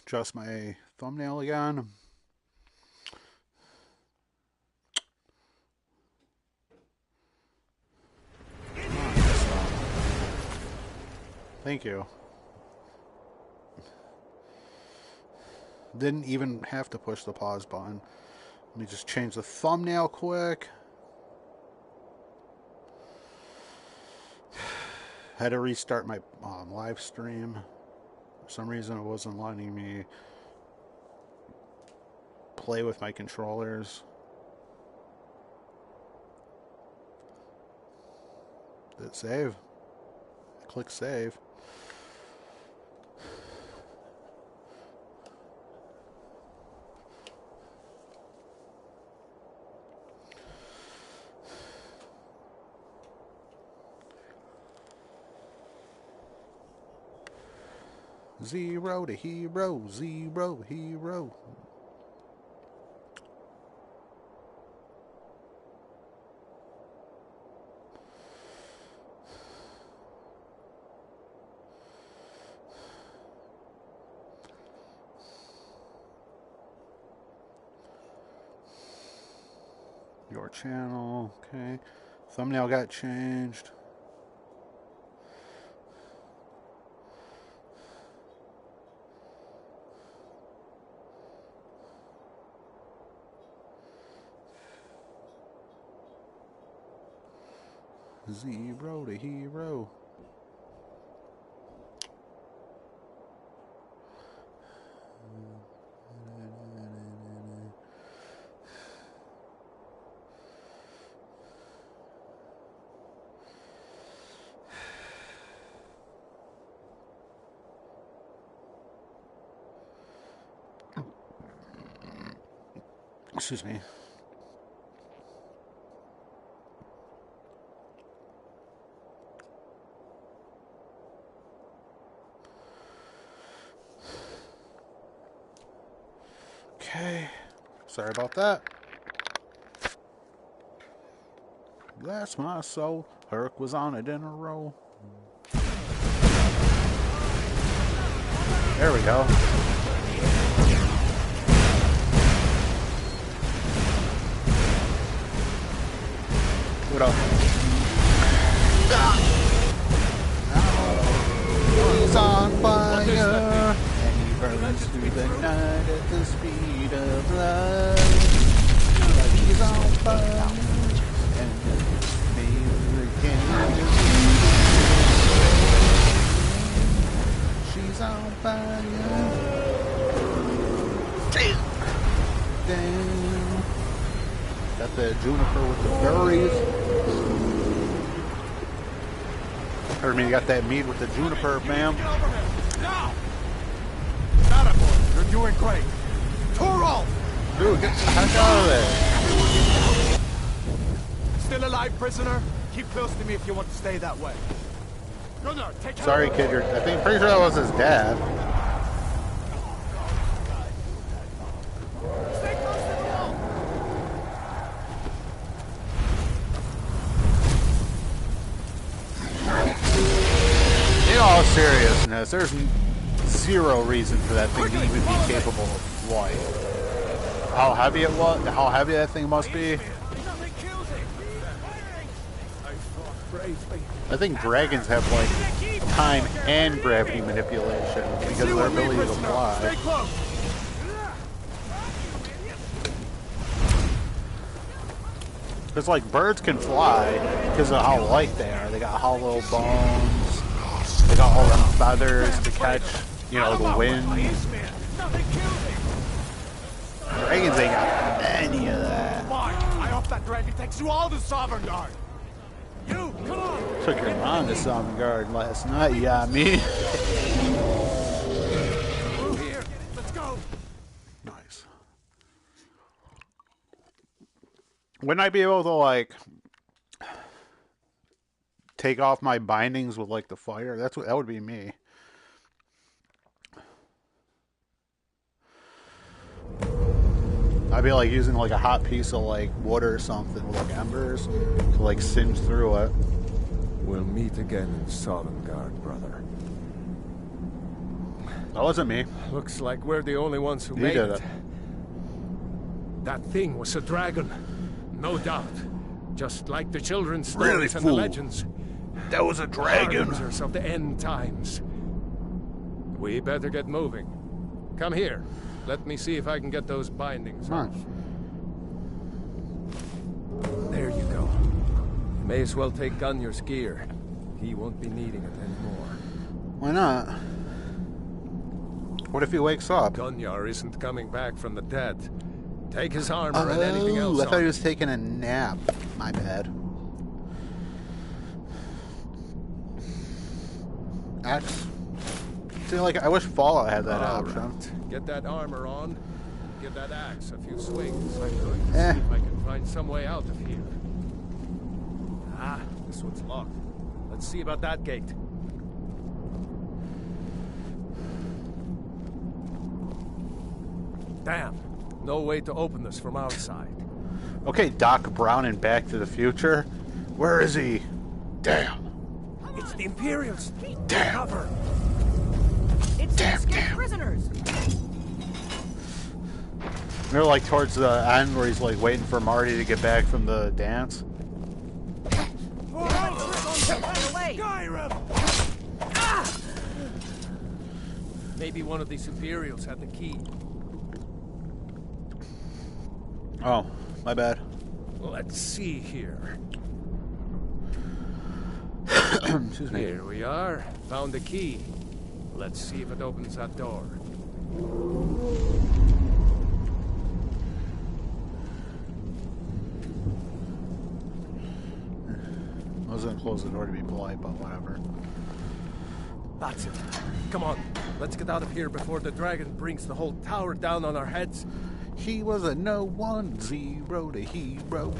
adjust my thumbnail again. Thank you. Didn't even have to push the pause button. Let me just change the thumbnail quick. Had to restart my live stream. For some reason it wasn't letting me play with my controllers. Did it save? Click save. Zero to hero, zero hero. Your channel, okay. Thumbnail got changed. Zero to hero. Excuse me. Okay, sorry about that. Bless my soul, Herc was on it in a row. There we go. What up? He's on fire. Burns through the night at the speed of light. Like he's on fire and never again. She's on fire. Damn. Got the juniper with the berries. Heard me, got that meat with the juniper, ma'am. No! You're doing great. Toro! Dude, get the heck out of there. Still alive, prisoner? Keep close to me if you want to stay that way. Gunnar, take care. Sorry, kid. Pretty sure that was his dad. Stay close to the wall. In all seriousness, there's zero reason for that thing to even be capable of flying. How heavy it was, how heavy that thing must be. I think dragons have like time and gravity manipulation because of their ability to fly. Because like birds can fly because of how light they are. They got hollow bones. They got all the feathers to catch, you know, the wind. Dragons ain't got any of that. I hope that dragon takes you all to Sovereign Guard. You, come on. Took your mom to Sovereign Guard last night, yeah, me. Here, let's go. Nice. Wouldn't I be able to like take off my bindings with like the fire? That would be me. I'd be like using like a hot piece of like wood or something with like embers to like singe through it. We'll meet again in Sovngarde, brother. That wasn't me. Looks like we're the only ones who You made did it. That thing was a dragon. No doubt. Just like the children's stories Really, and the fool? legends. That was a dragon. Harbingers of the end times. We better get moving. Come here. Let me see if I can get those bindings Come off. on. There you go. May as well take Gunyar's gear. He won't be needing it anymore. Why not? What if he wakes up? Gunyar isn't coming back from the dead. Take his armor and anything else I thought on he it. was taking a nap. My bad. Axe. See, like, I wish Fallout had that All option. right. Get that armor on. Give that axe a few swings. I'm going to Eh. see if I can find some way out of here. Ah, this one's locked. Let's see about that gate. Damn. No way to open this from outside. Okay, Doc Brown in Back to the Future. Where is he? Damn. It's the Imperials. Damn. Cover. It's Damn, escaped damn. prisoners. They're like towards the end where he's like waiting for Marty to get back from the dance. Right away. Skyrim! Maybe one of these Imperials had the key. Oh, my bad. Let's see here. Excuse me. Here we are. Found the key. Let's see if it opens that door. I was gonna close the door to be polite, but whatever. That's it. Come on. Let's get out of here before the dragon brings the whole tower down on our heads. He was a no 1-0 to hero.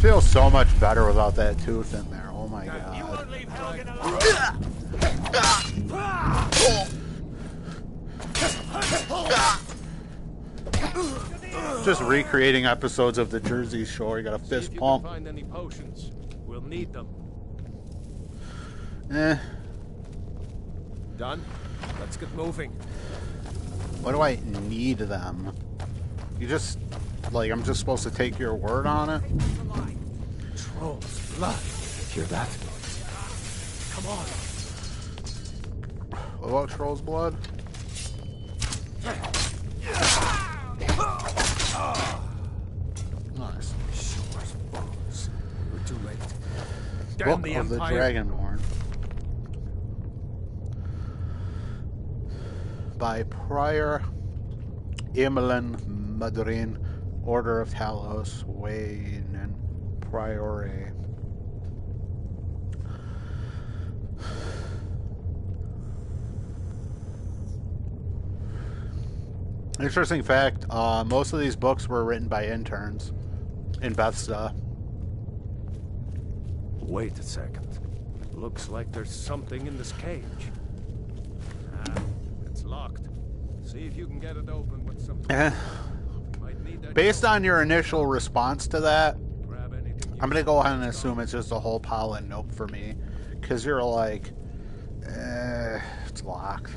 Feels so much better without that tooth in there. Oh my god. You won't leave Helgen alone. Just recreating episodes of the Jersey Shore. You got a See if fist you pump. can find any potions. We'll need them. Eh. Done? Let's get moving. Why do I need them? You just, like, I'm just supposed to take your word on it? Troll's blood. Hear that? Come on. What about Troll's blood? Nice. Shore's bones. We're too late. Damn Book the of the Empire. Dragonborn. By Prior Emmeline Madurin, Order of Talos, Wayne and Priore. Interesting fact, most of these books were written by interns in Bethesda. Wait a second. Looks like there's something in this cage. Ah, it's locked. See if you can get it open with some... Might need that Based on your initial response to that, grab anything you I'm going to go ahead and assume it's just a whole pile of nope for me. Because you're like, it's locked.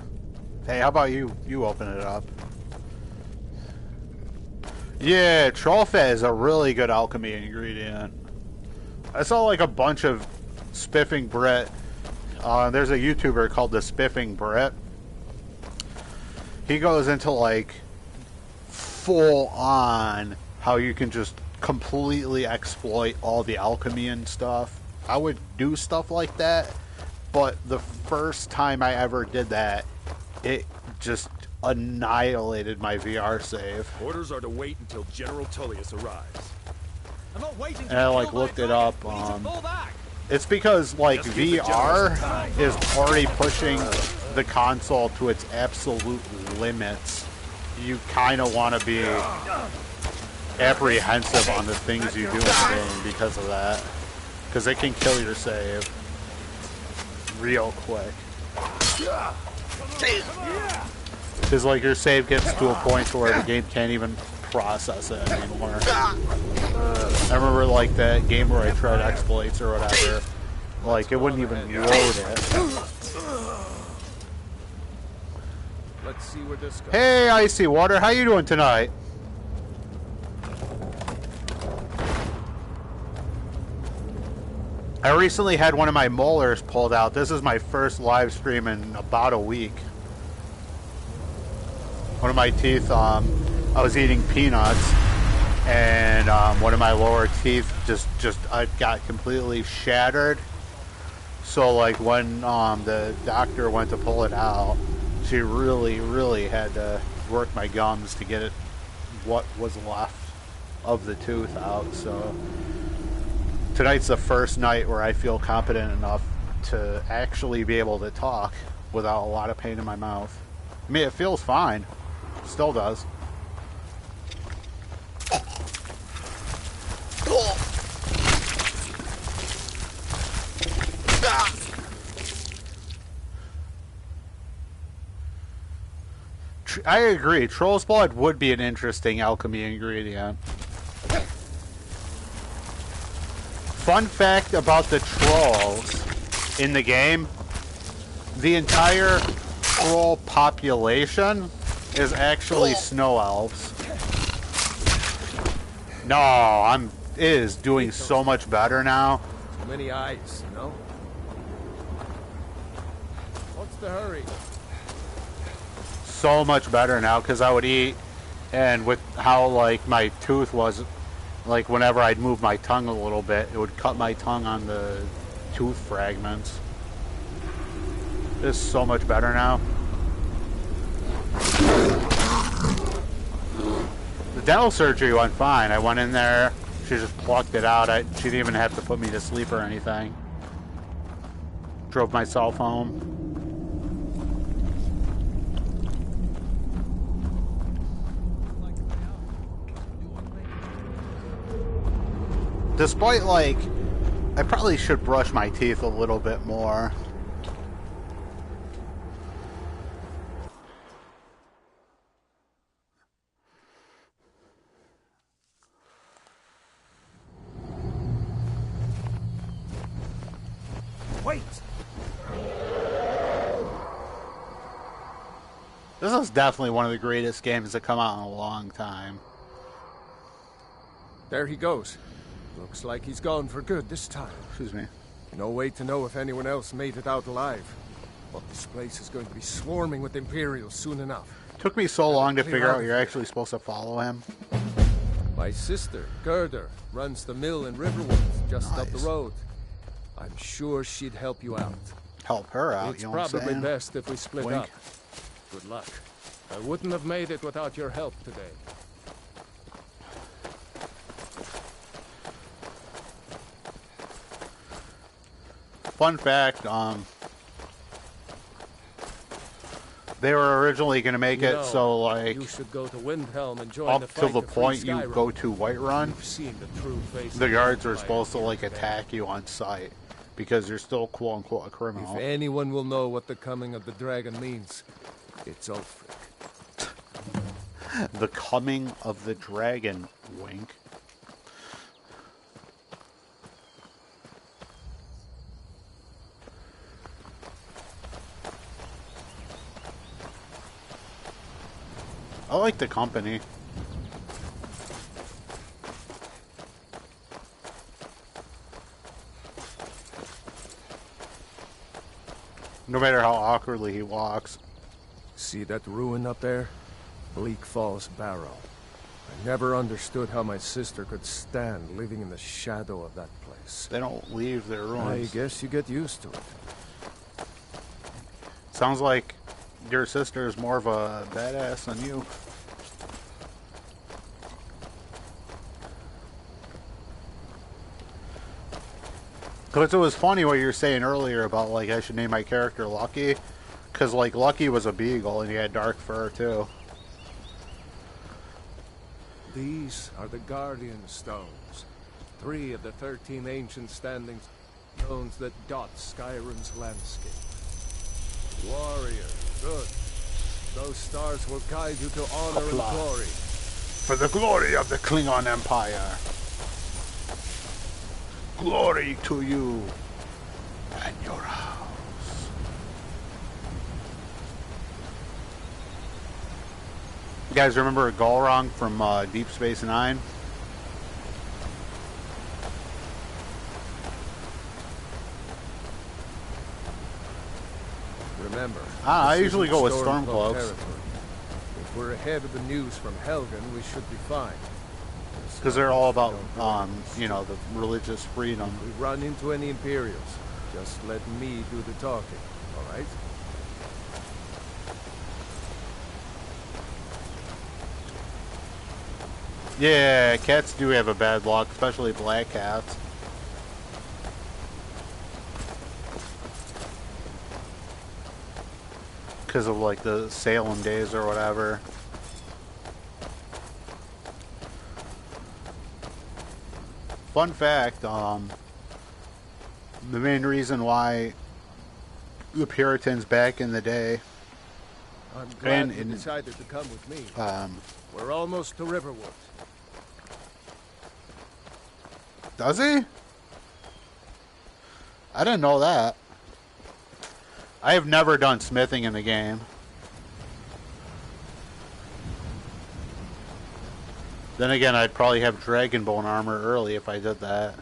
Hey, how about you? You open it up. Yeah, trollfet is a really good alchemy ingredient. I saw like a bunch of Spiffing Brit. There's a YouTuber called the Spiffing Brit. He goes into like full on how you can just completely exploit all the alchemy and stuff. I would do stuff like that, but the first time I ever did that, it just annihilated my VR save. Orders are to wait until General Tullius arrives. I'm not waiting. And I like looked it up. It's because like VR is already pushing the console to its absolute limits. You kind of want to be apprehensive on the things you do in the game because of that, because it can kill your save real quick. Because, like, your save gets to a point where the game can't even process it anymore. I remember, like, that game where I tried exploits or whatever. Like, it wouldn't even load it. Let's see where this goes. Hey, Icy Water, how you doing tonight? I recently had one of my molars pulled out. This is my first live stream in about a week. One of my teeth, I was eating peanuts, and one of my lower teeth just got completely shattered. So, like, when the doctor went to pull it out, she really had to work my gums to get it, what was left of the tooth out. So tonight's the first night where I feel competent enough to actually be able to talk without a lot of pain in my mouth. I mean, it feels fine. Still does. I agree. Troll's blood would be an interesting alchemy ingredient. Fun fact about the trolls in the game: the entire troll population is actually snow elves. No, it is doing so much better now. Too many eyes, you know? What's the hurry? So much better now, because I would eat, and with how, like, my tooth was, like, whenever I'd move my tongue a little bit, it would cut my tongue on the tooth fragments. It's so much better now. The dental surgery went fine. I went in there, she just plucked it out. She didn't even have to put me to sleep or anything. Drove myself home. Despite, like, I probably should brush my teeth a little bit more. Wait! This is definitely one of the greatest games that come out in a long time. There he goes. Looks like he's gone for good this time. Excuse me. No way to know if anyone else made it out alive. But this place is going to be swarming with Imperials soon enough. Took me so long to figure out you're actually supposed to follow him. My sister, Gerda, runs the mill in Riverwood, just up the road. I'm sure she'd help you out. Help her out, It's you know what I'm probably saying? best if we split Wink. up. Good luck. I wouldn't have made it without your help today. Fun fact, they were originally going to make it so, like, you should go to Windhelm and join up till the point you Skyrim. go to Whiterun, You've seen the true face the of guards are Empire supposed to, like, today. attack you on sight because you're still, quote-unquote, a criminal. If anyone will know what the coming of the dragon means, it's Ulfric. The coming of the dragon, wink. I like the company. No matter how awkwardly he walks. See that ruin up there? Bleak Falls Barrow. I never understood how my sister could stand living in the shadow of that place. They don't leave their ruins. I guess you get used to it. Sounds like your sister is more of a badass than you. Because it was funny what you were saying earlier about, like, I should name my character Lucky. Because, like, Lucky was a beagle and he had dark fur, too. These are the Guardian Stones. 3 of the 13 ancient standing stones that dot Skyrim's landscape. Warrior, good. Those stars will guide you to honor and glory. For the glory of the Klingon Empire. Glory to you and your house. You guys remember Galrong from Deep Space Nine? Remember, I this usually isn't go with Stormcloak Stormcloaks. territory. If we're ahead of the news from Helgen, we should be fine. Because they're all about, you know, the religious freedom. If we run into any Imperials, just let me do the talking, all right? Yeah, cats do have a bad luck, especially black cats. Because of like the Salem days or whatever. Fun fact, the main reason why the Puritans back in the day, I'm glad you decided to come with me. We're almost to Riverwood. Does he? I didn't know that. I have never done smithing in the game. Then again, I'd probably have Dragonbone armor early if I did that.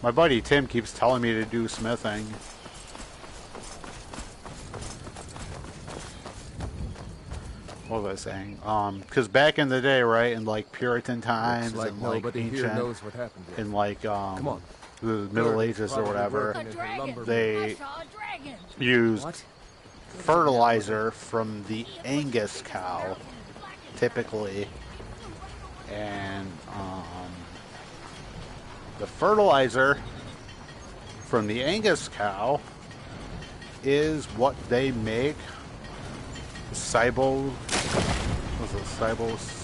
My buddy Tim keeps telling me to do smithing. What was I saying? Because back in the day, right, in like Puritan times, Looks like and nobody like here ancient, knows what happened yet. in like Come on. the Middle Ages or whatever, they used fertilizer from the Angus cow, typically, and the fertilizer from the Angus cow is what they make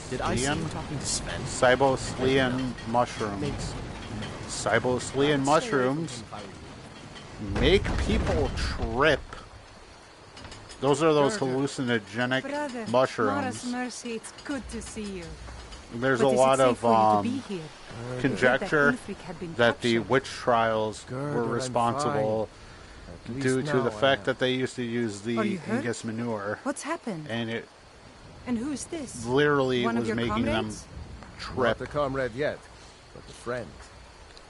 Did I see you talking to Sven? Cyboslean mushrooms. Cyboslean mushrooms make people trip. Those are those hallucinogenic Brother, mushrooms. Mara's mercy, it's good to see you. There's But a is lot it safe of for you to be here? conjecture Ulfric had been that the captured. witch trials were I'm responsible At least due to now the I fact am. that they used to use Are the you hurt? Angus manure, What's happened? and it And who's this? literally One of was your making comrades? them Not trip. the comrade yet, but the friend.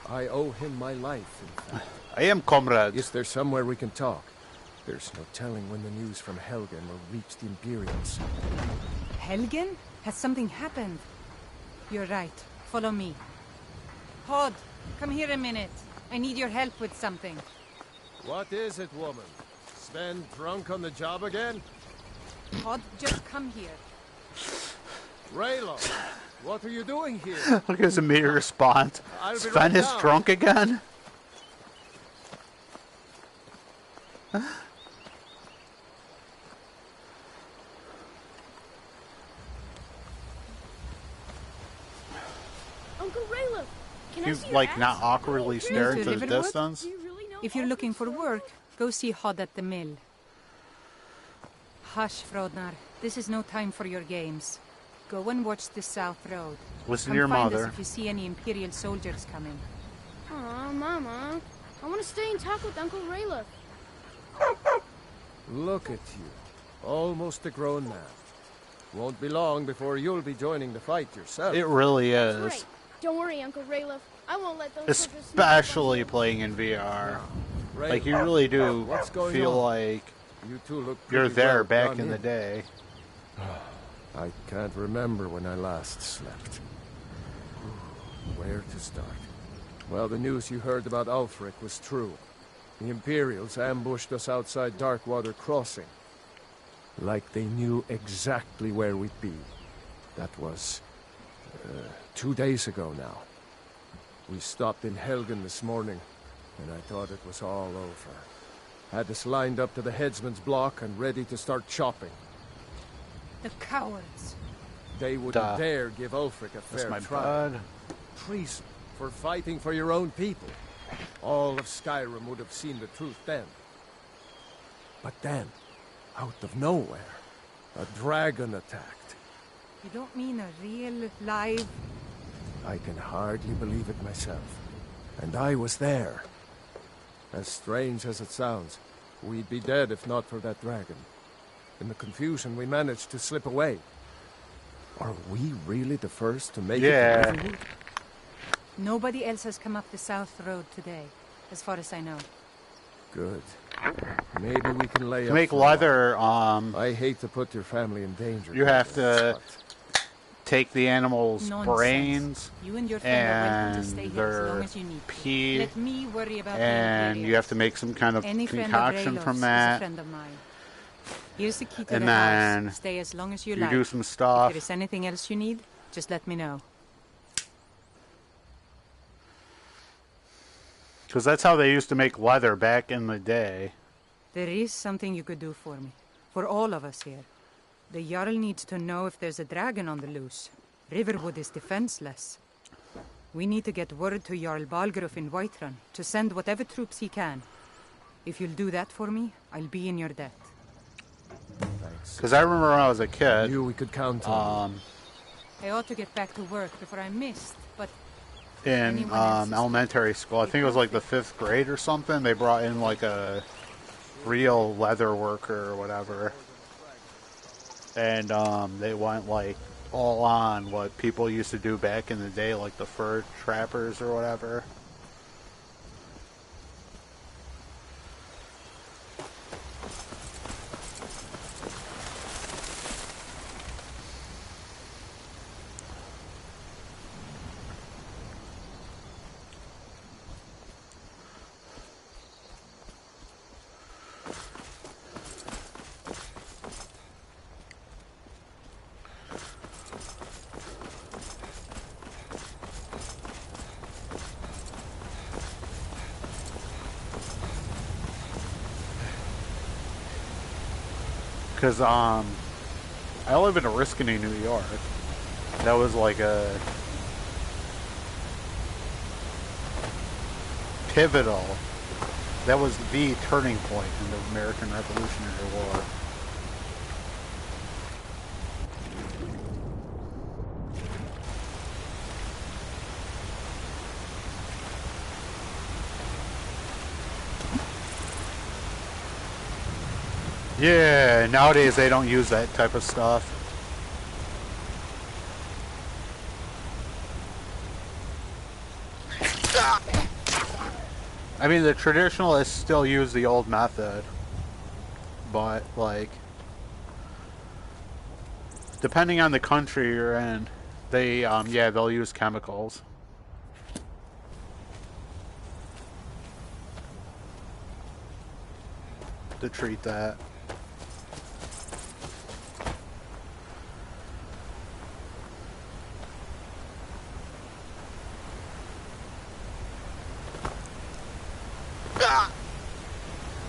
I owe him my life, in fact. I am comrades. Is there somewhere we can talk? There's no telling when the news from Helgen will reach the Imperials. Helgen? Has something happened? You're right. Follow me. Hod, come here a minute. I need your help with something. What is it, woman? Sven drunk on the job again? Hod, just come here. Raylo, what are you doing here? Look at his immediate response. I'll be Sven right is down. drunk again? Uncle Raylo, can I You see your like ass? not awkwardly stare to into the Riverwood? distance? Do you really know If you're all looking this for stuff? work, go see Hod at the mill. Hush, Frodnar. This is no time for your games. Go and watch the South Road. Listen Come to your find mother. us if you see any Imperial soldiers coming. Aw, Mama. I want to stay and talk with Uncle Raylo. Look at you. Almost a grown man. Won't be long before you'll be joining the fight yourself. It really is. Right. Don't worry, Uncle Raylo. I won't let those soldiers sneak up Especially on me. playing in VR. Raylo, Like, you really do What's going feel on? like You two look you're pretty there well back done in the day. I can't remember when I last slept. Where to start? Well, the news you heard about Ulfric was true. The Imperials ambushed us outside Darkwater Crossing. Like they knew exactly where we'd be. That was 2 days ago now. We stopped in Helgen this morning, and I thought it was all over. Had us lined up to the headsman's block and ready to start chopping. The cowards. They wouldn't Duh. dare give Ulfric a That's fair my trial. bud. Treason for fighting for your own people. All of Skyrim would have seen the truth then. But then, out of nowhere, a dragon attacked. You don't mean a real, live... I can hardly believe it myself. And I was there. As strange as it sounds, we'd be dead if not for that dragon. In the confusion, we managed to slip away. Are we really the first to make it to Riverwood? Nobody else has come up the south road today, as far as I know. Good. Maybe we can lay up make for leather, I hate to put your family in danger. you have to but take the animal's Nonsense. brains You and your friend are welcome to stay and here as their long as you need to. pee, Let me worry about and the you have to make some kind of Any friend of concoction Raylos from is a that. friend of mine. Here's the key to And the then house. Stay as long as you You like. do some If stuff. there is anything else you need, just let me know. Because that's how they used to make leather back in the day. There is something you could do for me. For all of us here. The Jarl needs to know if there's a dragon on the loose. Riverwood is defenseless. We need to get word to Jarl Balgruf in Whiterun to send whatever troops he can. If you'll do that for me, I'll be in your debt. Thanks. Because I remember when I was a kid, Knew we could count on. I ought to get back to work before I missed, but in anyone else is- elementary school, I think it was like the 5th grade or something, they brought in like a real leather worker or whatever. And they went like all on what people used to do back in the day, like the fur trappers or whatever. Because I live in Oriskany, New York. That was like a pivotal. That was the turning point in the American Revolutionary War. Yeah, nowadays they don't use that type of stuff. I mean, the traditionalists still use the old method, but like, depending on the country you're in, they yeah, they'll use chemicals. To treat that.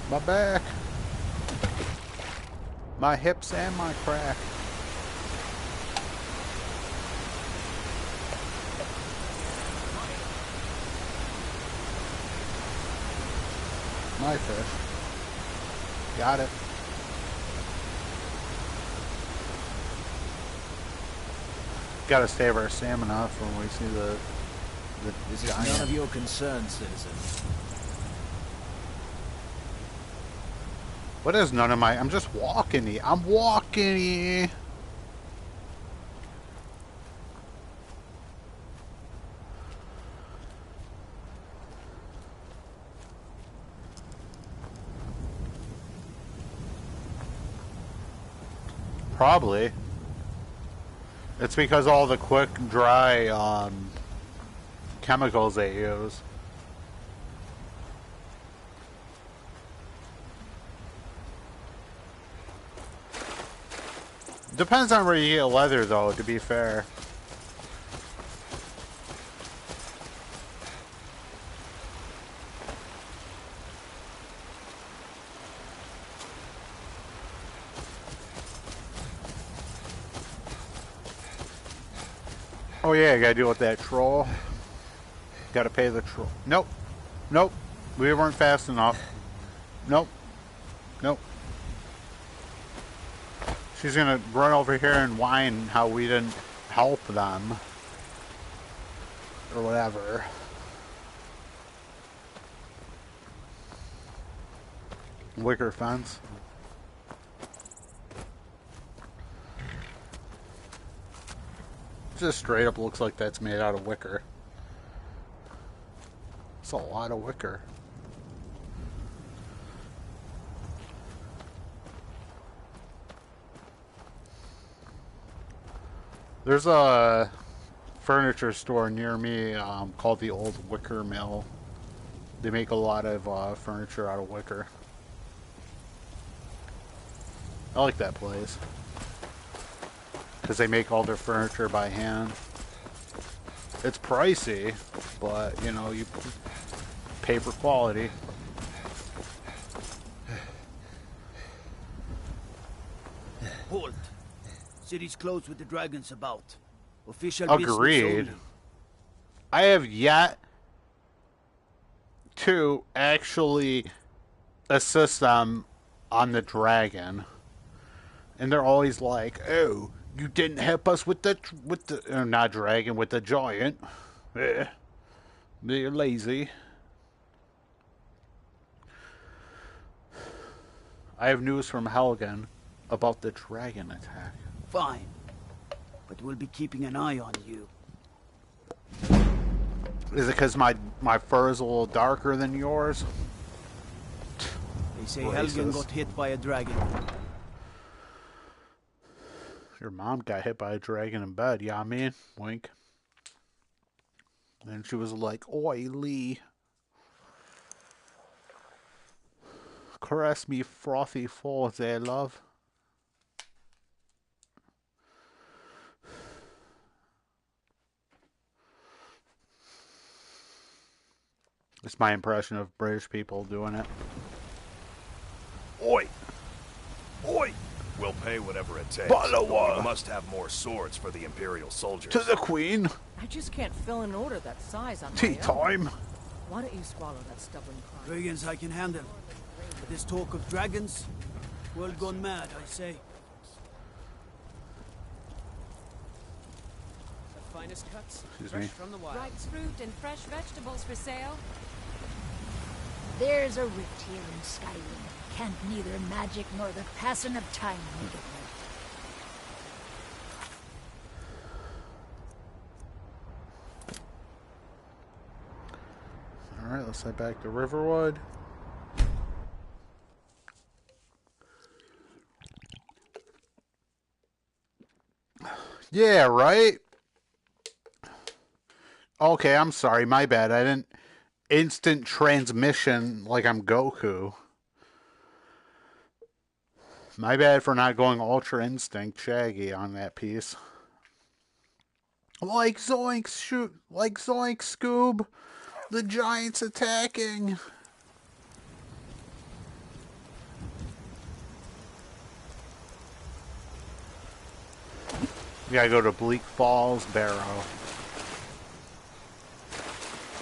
My back. My hips and my crack. My fish. Got it. Gotta save our stamina for when we see the This is giant. none of your concern, citizen. What is none of my... I'm just walking. I'm walking. Probably. It's because all the quick, dry chemicals they use. Depends on where you get leather, though, to be fair. Oh yeah, I gotta deal with that troll. Gotta pay the troll. Nope. Nope. We weren't fast enough. Nope. Nope. She's gonna run over here and whine how we didn't help them. Or whatever. Wicker fence. Just straight up looks like that's made out of wicker. It's a lot of wicker. There's a furniture store near me called the Old Wicker Mill. They make a lot of furniture out of wicker. I like that place. Because they make all their furniture by hand. It's pricey, but, you know, you pay for quality. Halt. City's closed with the dragons about. Official Agreed. business only. I have yet to actually assist them on the dragon. And they're always like, oh, you didn't help us with the not dragon, with the giant. They're lazy. I have news from Helgen about the dragon attack. Fine. But we'll be keeping an eye on you. Is it because my fur is a little darker than yours? They say Racist. Helgen got hit by a dragon. Your mom got hit by a dragon in bed, yeah, I mean, wink. And she was like, oi, Lee. Caress me frothy for there, love. It's my impression of British people doing it. Oi! Oi! We'll pay whatever it takes. Bottle of but water. we must have more swords for the Imperial soldiers. To the Queen. I just can't fill an order that size on my Tea own. time. Why don't you swallow that stubborn cry? Dragons I can handle. But this talk of dragons, world gone mad, I say. The finest cuts, Excuse fresh me. from the wild. Ripe fruit and fresh vegetables for sale. There's a rift here in Skyrim. Can't neither magic nor the passing of time make it right. Alright, let's head back to Riverwood. Yeah, right? Okay, I'm sorry, my bad. I didn't instant transmission like I'm Goku. My bad for not going Ultra Instinct Shaggy on that piece. Like Zoink, shoot, like Zoink, Scoob. The giant's attacking. We gotta go to Bleak Falls Barrow.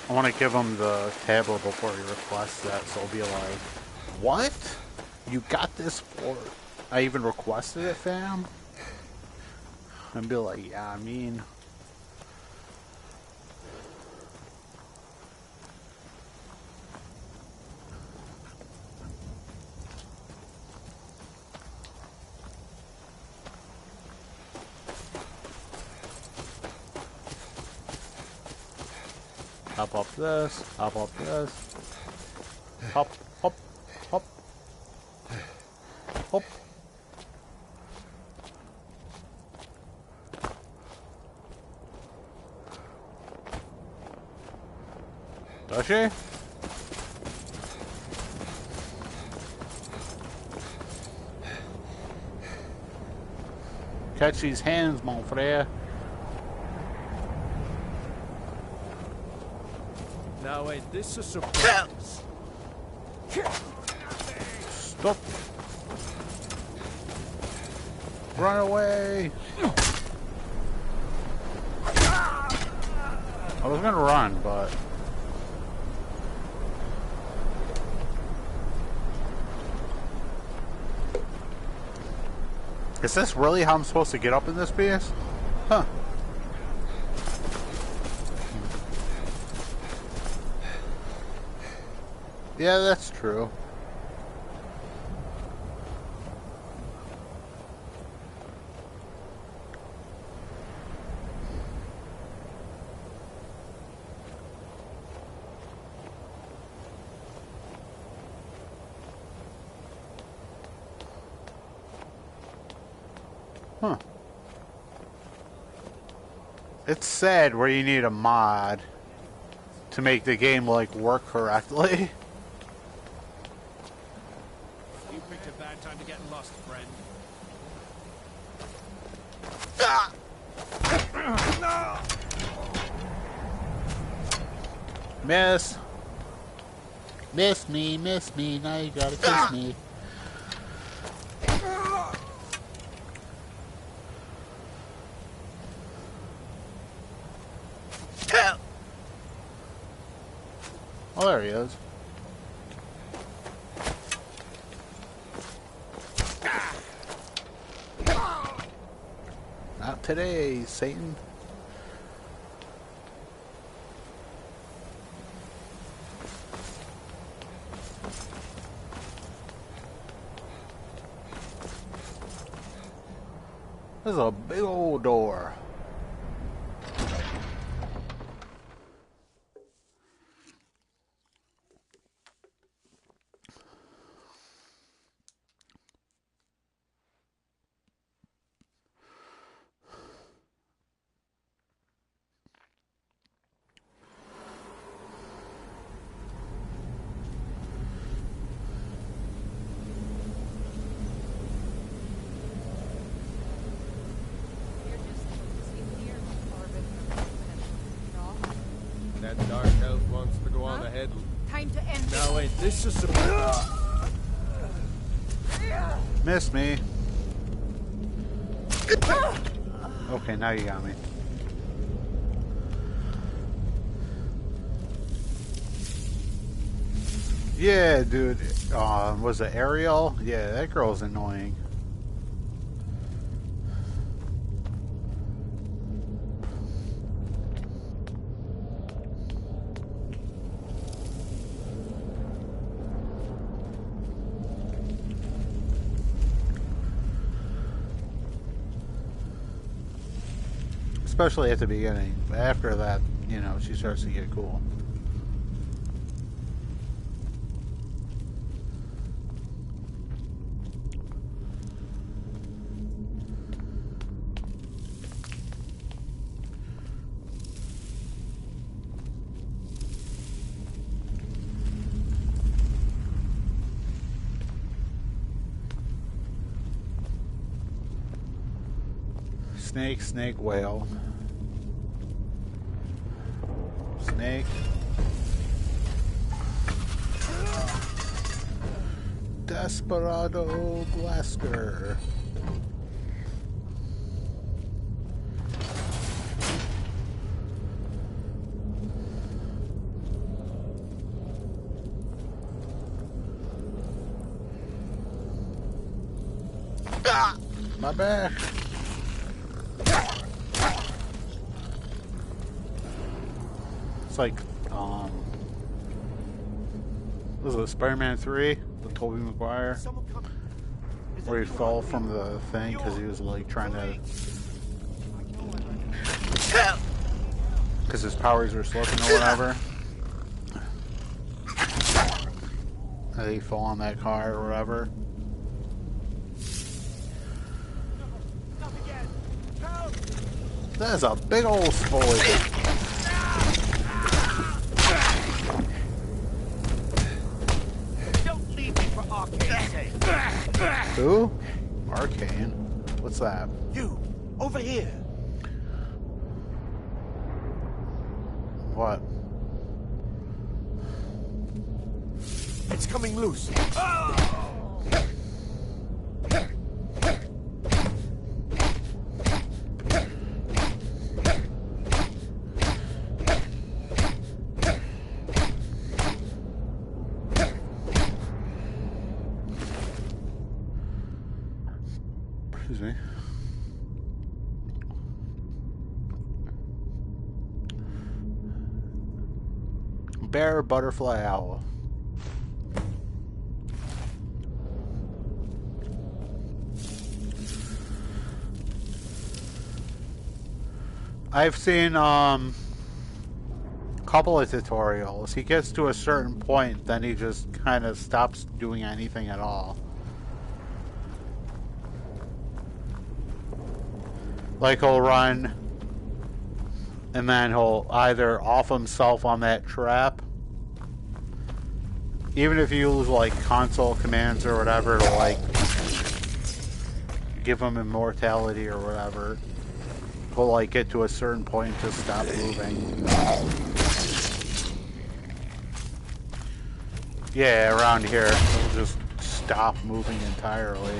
I want to give him the tablet before he requests that, so I'll be like, what? You got this for... I even requested it, fam? And be like, yeah, I mean... Hop up this, hop up this. Hop, hop, hop. Hop. Does she? Catch these hands, mon frere. Now ain't this a surprise? Stop. Run away. I was gonna run, but... Is this really how I'm supposed to get up in this piece? Huh. Yeah, that's true. Huh. It's sad where you need a mod to make the game, like, work correctly. You picked a bad time to get lost, friend. Miss. Miss me, now you gotta kiss me. Oh, there he is. Not today, Satan. There's a big old door. That dark elf wants to go on ahead. Time to end. Now wait, this is Miss me. Okay, now you got me. Yeah, dude. Was it Ariel? Yeah, that girl's annoying. Especially at the beginning. But after that, you know, she starts to get cool. Snake, snake, whale. Snake. Desperado blaster. Ah! My back. It's like, was it Spider-Man 3 with Tobey Maguire? Where he fell from the thing because he was like trying to... Because his powers were slipping or whatever. And he fell on that car or whatever. That is a big old spoiler. Who? Arcane? What's that? You! Over here! What? It's coming loose! Excuse me. Bear, butterfly, owl. I've seen couple of tutorials. He gets to a certain point, then he just kind of stops doing anything at all. Like he'll run and then he'll either off himself on that trap, even if you use like console commands or whatever to like give him immortality or whatever, he'll like get to a certain point and just stop moving. Yeah, around here he'll just stop moving entirely.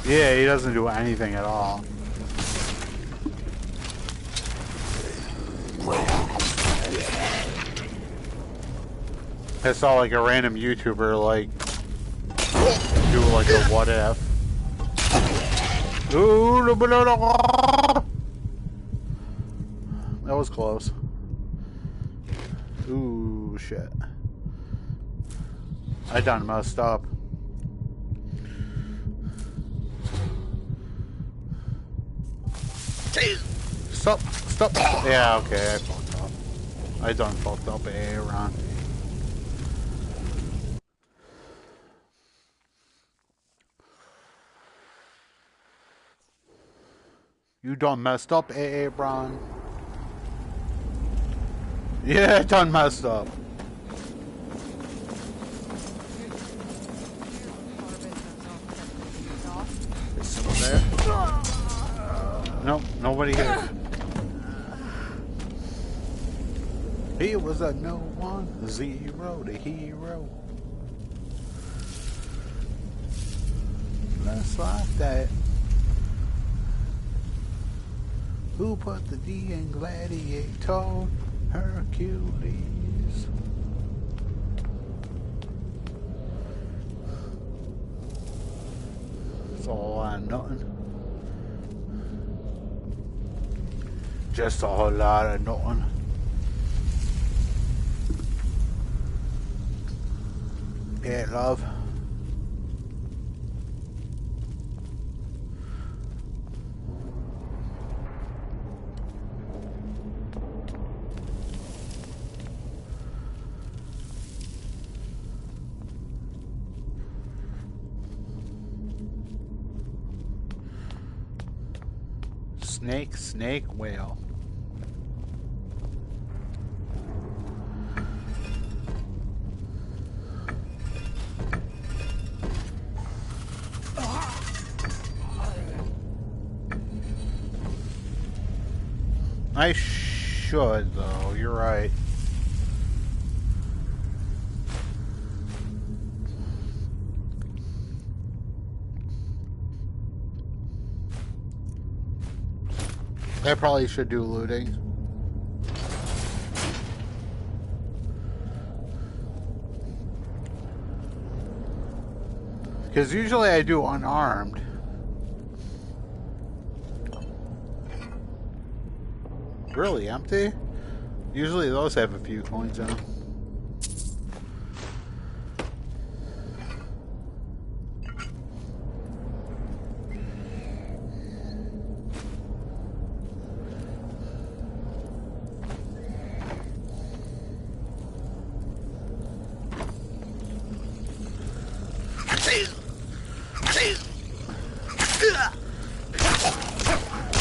Yeah, he doesn't do anything at all. I saw like a random YouTuber like do like a what if. Ooh, that was close. Ooh, shit. I done messed up. Stop, stop. Yeah, okay, I fucked up. I done fucked up Aaron. You done messed up, Aaron. Yeah, done messed up. Is someone there? Nope, nobody here. He was a no one, zero to hero. Just like that. Who put the D in Gladiator? Hercules. It's all on nothing. Just a whole lot of nothing. Yeah, love. Snake, snake, whale. I should, though. You're right. I probably should do looting. Because usually I do unarmed. Really empty? Usually those have a few coins in them.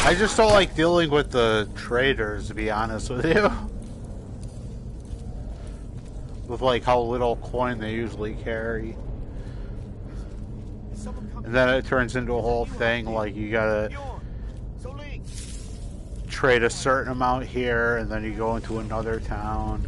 I just don't like dealing with the traders, to be honest with you. With like how little coin they usually carry. And then it turns into a whole thing, like you gotta trade a certain amount here, and then you go into another town.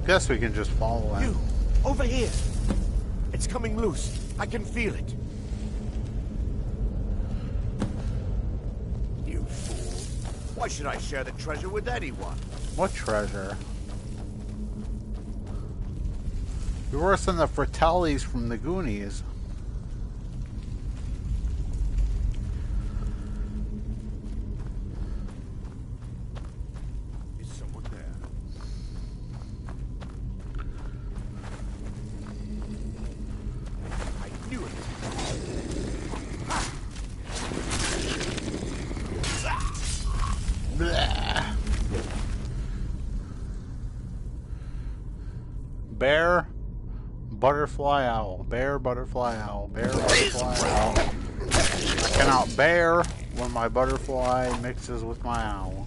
Guess we can just follow him. You, over here. It's coming loose. I can feel it. You fool. Why should I share the treasure with anyone? What treasure? You're worse than the Fratellis from the Goonies. Is someone there? I knew it. Blah. Bear, butterfly owl. Bear, butterfly owl. Bear, butterfly owl. I cannot bear when my butterfly mixes with my owl.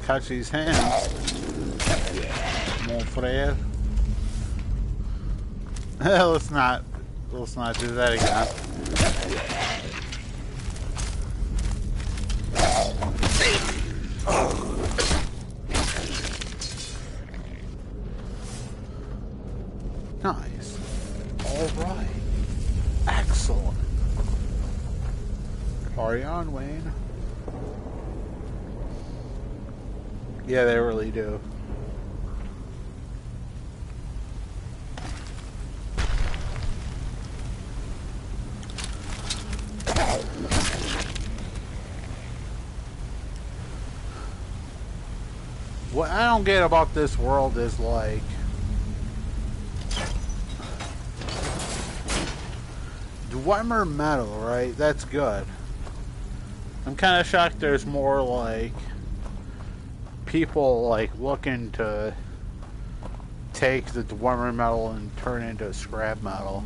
Catch these hands, mon frere. let's not do that again. Nice. All right. Excellent. Carry on, Wayne. Yeah, they really do. What I don't get about this world is like Dwemer metal, right? That's good. I'm kind of shocked there's more like people like looking to take the Dwemer metal and turn it into scrap metal.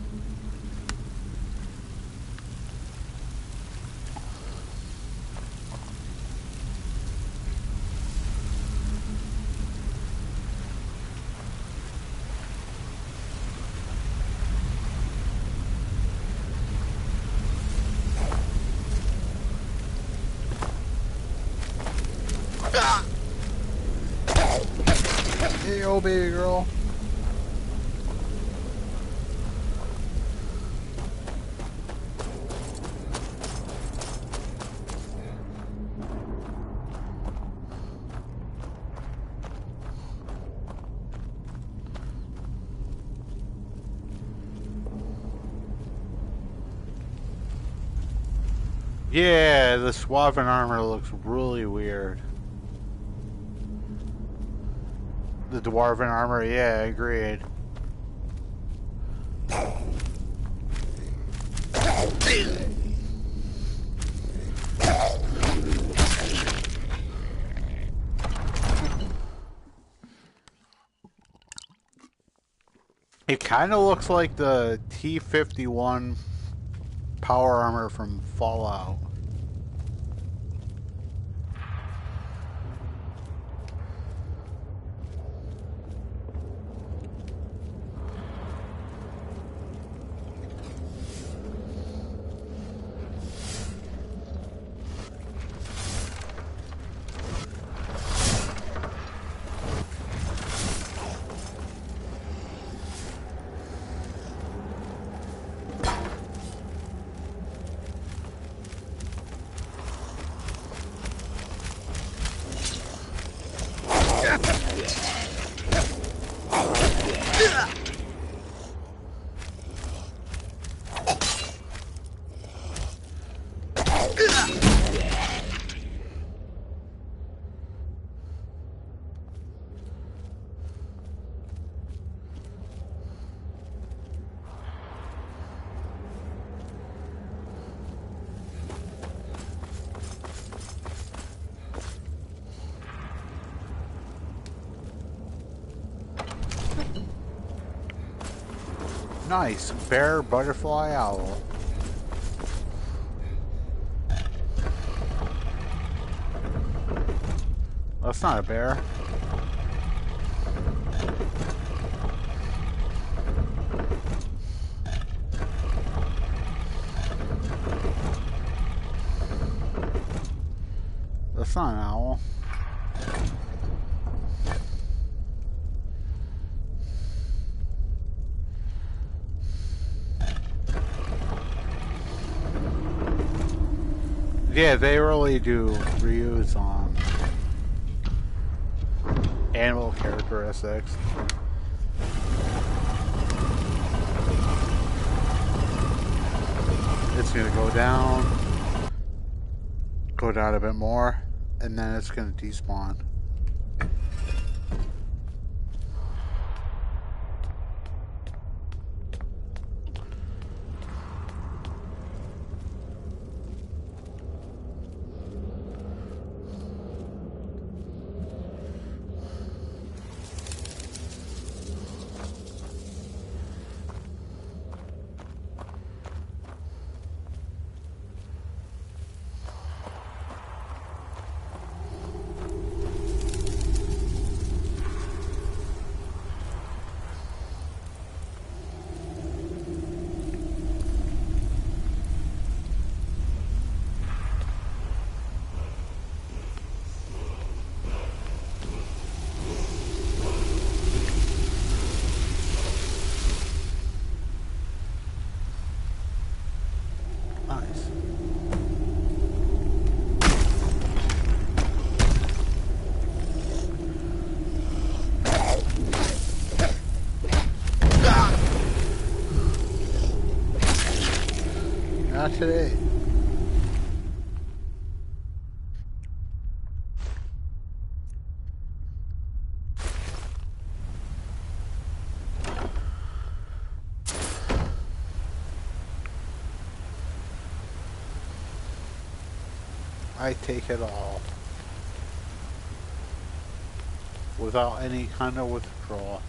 Hey, old baby girl. Yeah, the Swaven armor looks really weird. The Dwarven armor, yeah, agreed. It kind of looks like the T-51 power armor from Fallout. Nice. Bear, butterfly, owl. That's not a bear. That's not an owl. Yeah, they really do reuse animal characteristics. It's gonna go down a bit more, and then it's gonna despawn. Nice. Not today. I take it all without any kind of withdrawal.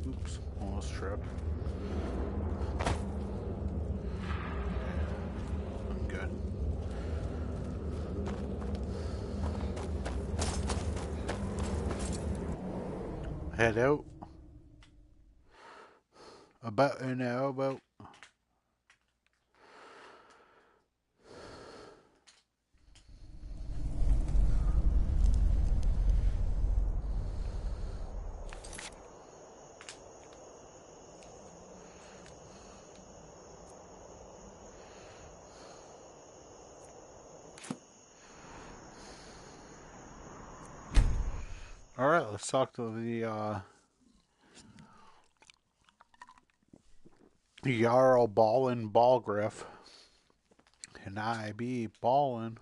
Oops, almost tripped. I'm good. Head out. About an elbow. All right, let's talk to the Jarl Ballin Ballgriff. And I be ballin'.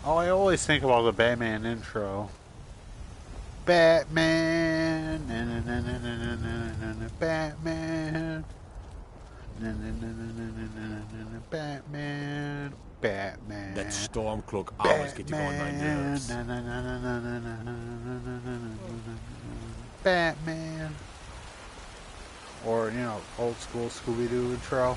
Oh, I always think about the Batman intro. Batman, na na na na na na na na na Batman, na na na na na na na na Batman, Batman. That Stormcloak always getting on my nerves. Na na na na na na na na na na na Batman. Or, you know, old school Scooby-Doo intro.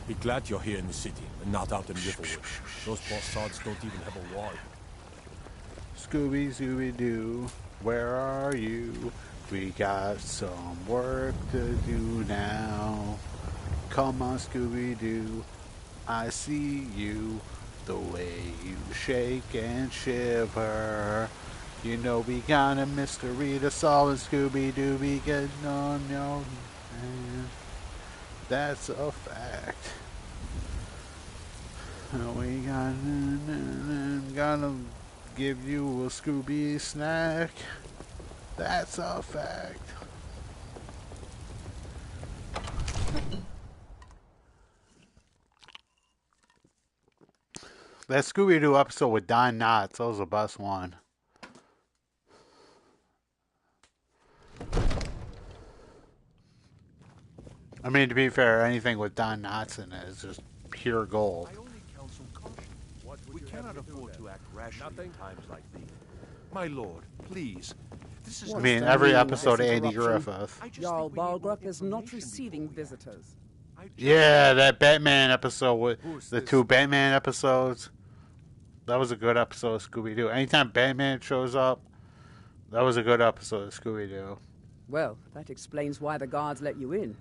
Be glad you're here in the city and not out in Riverwood. Those bastards don't even have a wall. Scooby-Doo, where are you? We got some work to do now. Come on, Scooby-Doo. I see you, the way you shake and shiver. You know we got a mystery to solve, and Scooby-Dooby getting on your hand. That's a fact. We gotta give you a Scooby snack. That's a fact. That Scooby-Doo episode with Don Knotts, that was the best one. I mean, to be fair, anything with Don Knotts in it is just pure gold. I only counsel caution. We cannot afford to act rashly in times like these. My lord, please. This is I mean, every episode of Andy Griffith. Jarl Balgrup is not receiving visitors. Yeah, that Batman episode with the two Batman episodes. That was a good episode of Scooby-Doo. Anytime Batman shows up, that was a good episode of Scooby-Doo. Well, that explains why the guards let you in.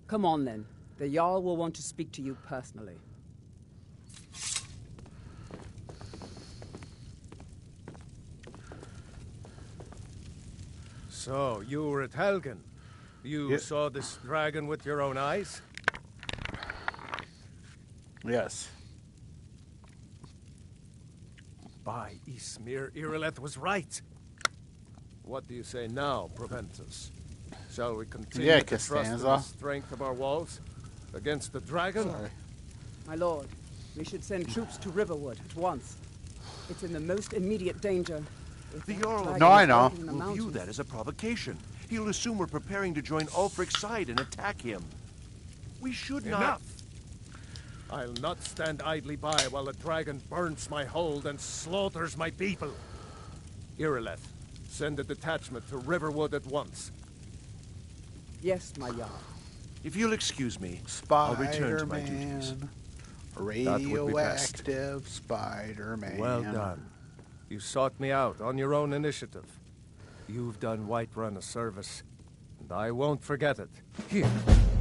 Come on, then. The Jarl will want to speak to you personally. So, you were at Helgen. You saw this dragon with your own eyes? Yes. By Ysmir, Irileth was right. What do you say now, Proventus? Shall we continue to trust in the strength of our walls against the dragon? Sorry. My lord, we should send troops to Riverwood at once. It's in the most immediate danger. The Jarl will view that as a provocation. He'll assume we're preparing to join Ulfric's side and attack him. We should not... Enough! I'll not stand idly by while the dragon burns my hold and slaughters my people. Irileth, send a detachment to Riverwood at once. Yes, my Jarl. If you'll excuse me, I'll return to my duties. Radioactive Spider-Man. Well done. You sought me out on your own initiative. You've done Whiterun a service, and I won't forget it. Here,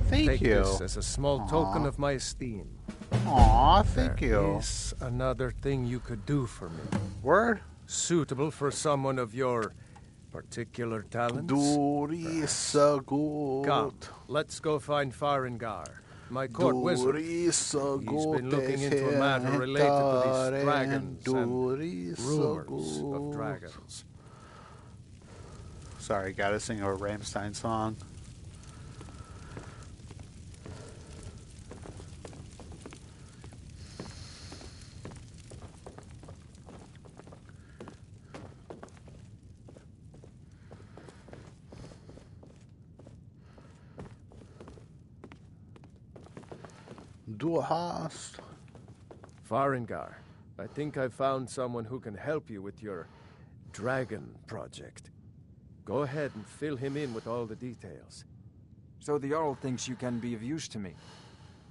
take this as a small token of my esteem. Aw, thank you. There is another thing you could do for me. Word? Suitable for someone of your particular talents? So good. Come, let's go find Farengar, my court wizard. He's been looking into a matter related to these dragons and rumors of dragons. Sorry, gotta sing a Rammstein song. Du hast. Farengar, I think I've found someone who can help you with your dragon project. Go ahead and fill him in with all the details. So the Jarl thinks you can be of use to me.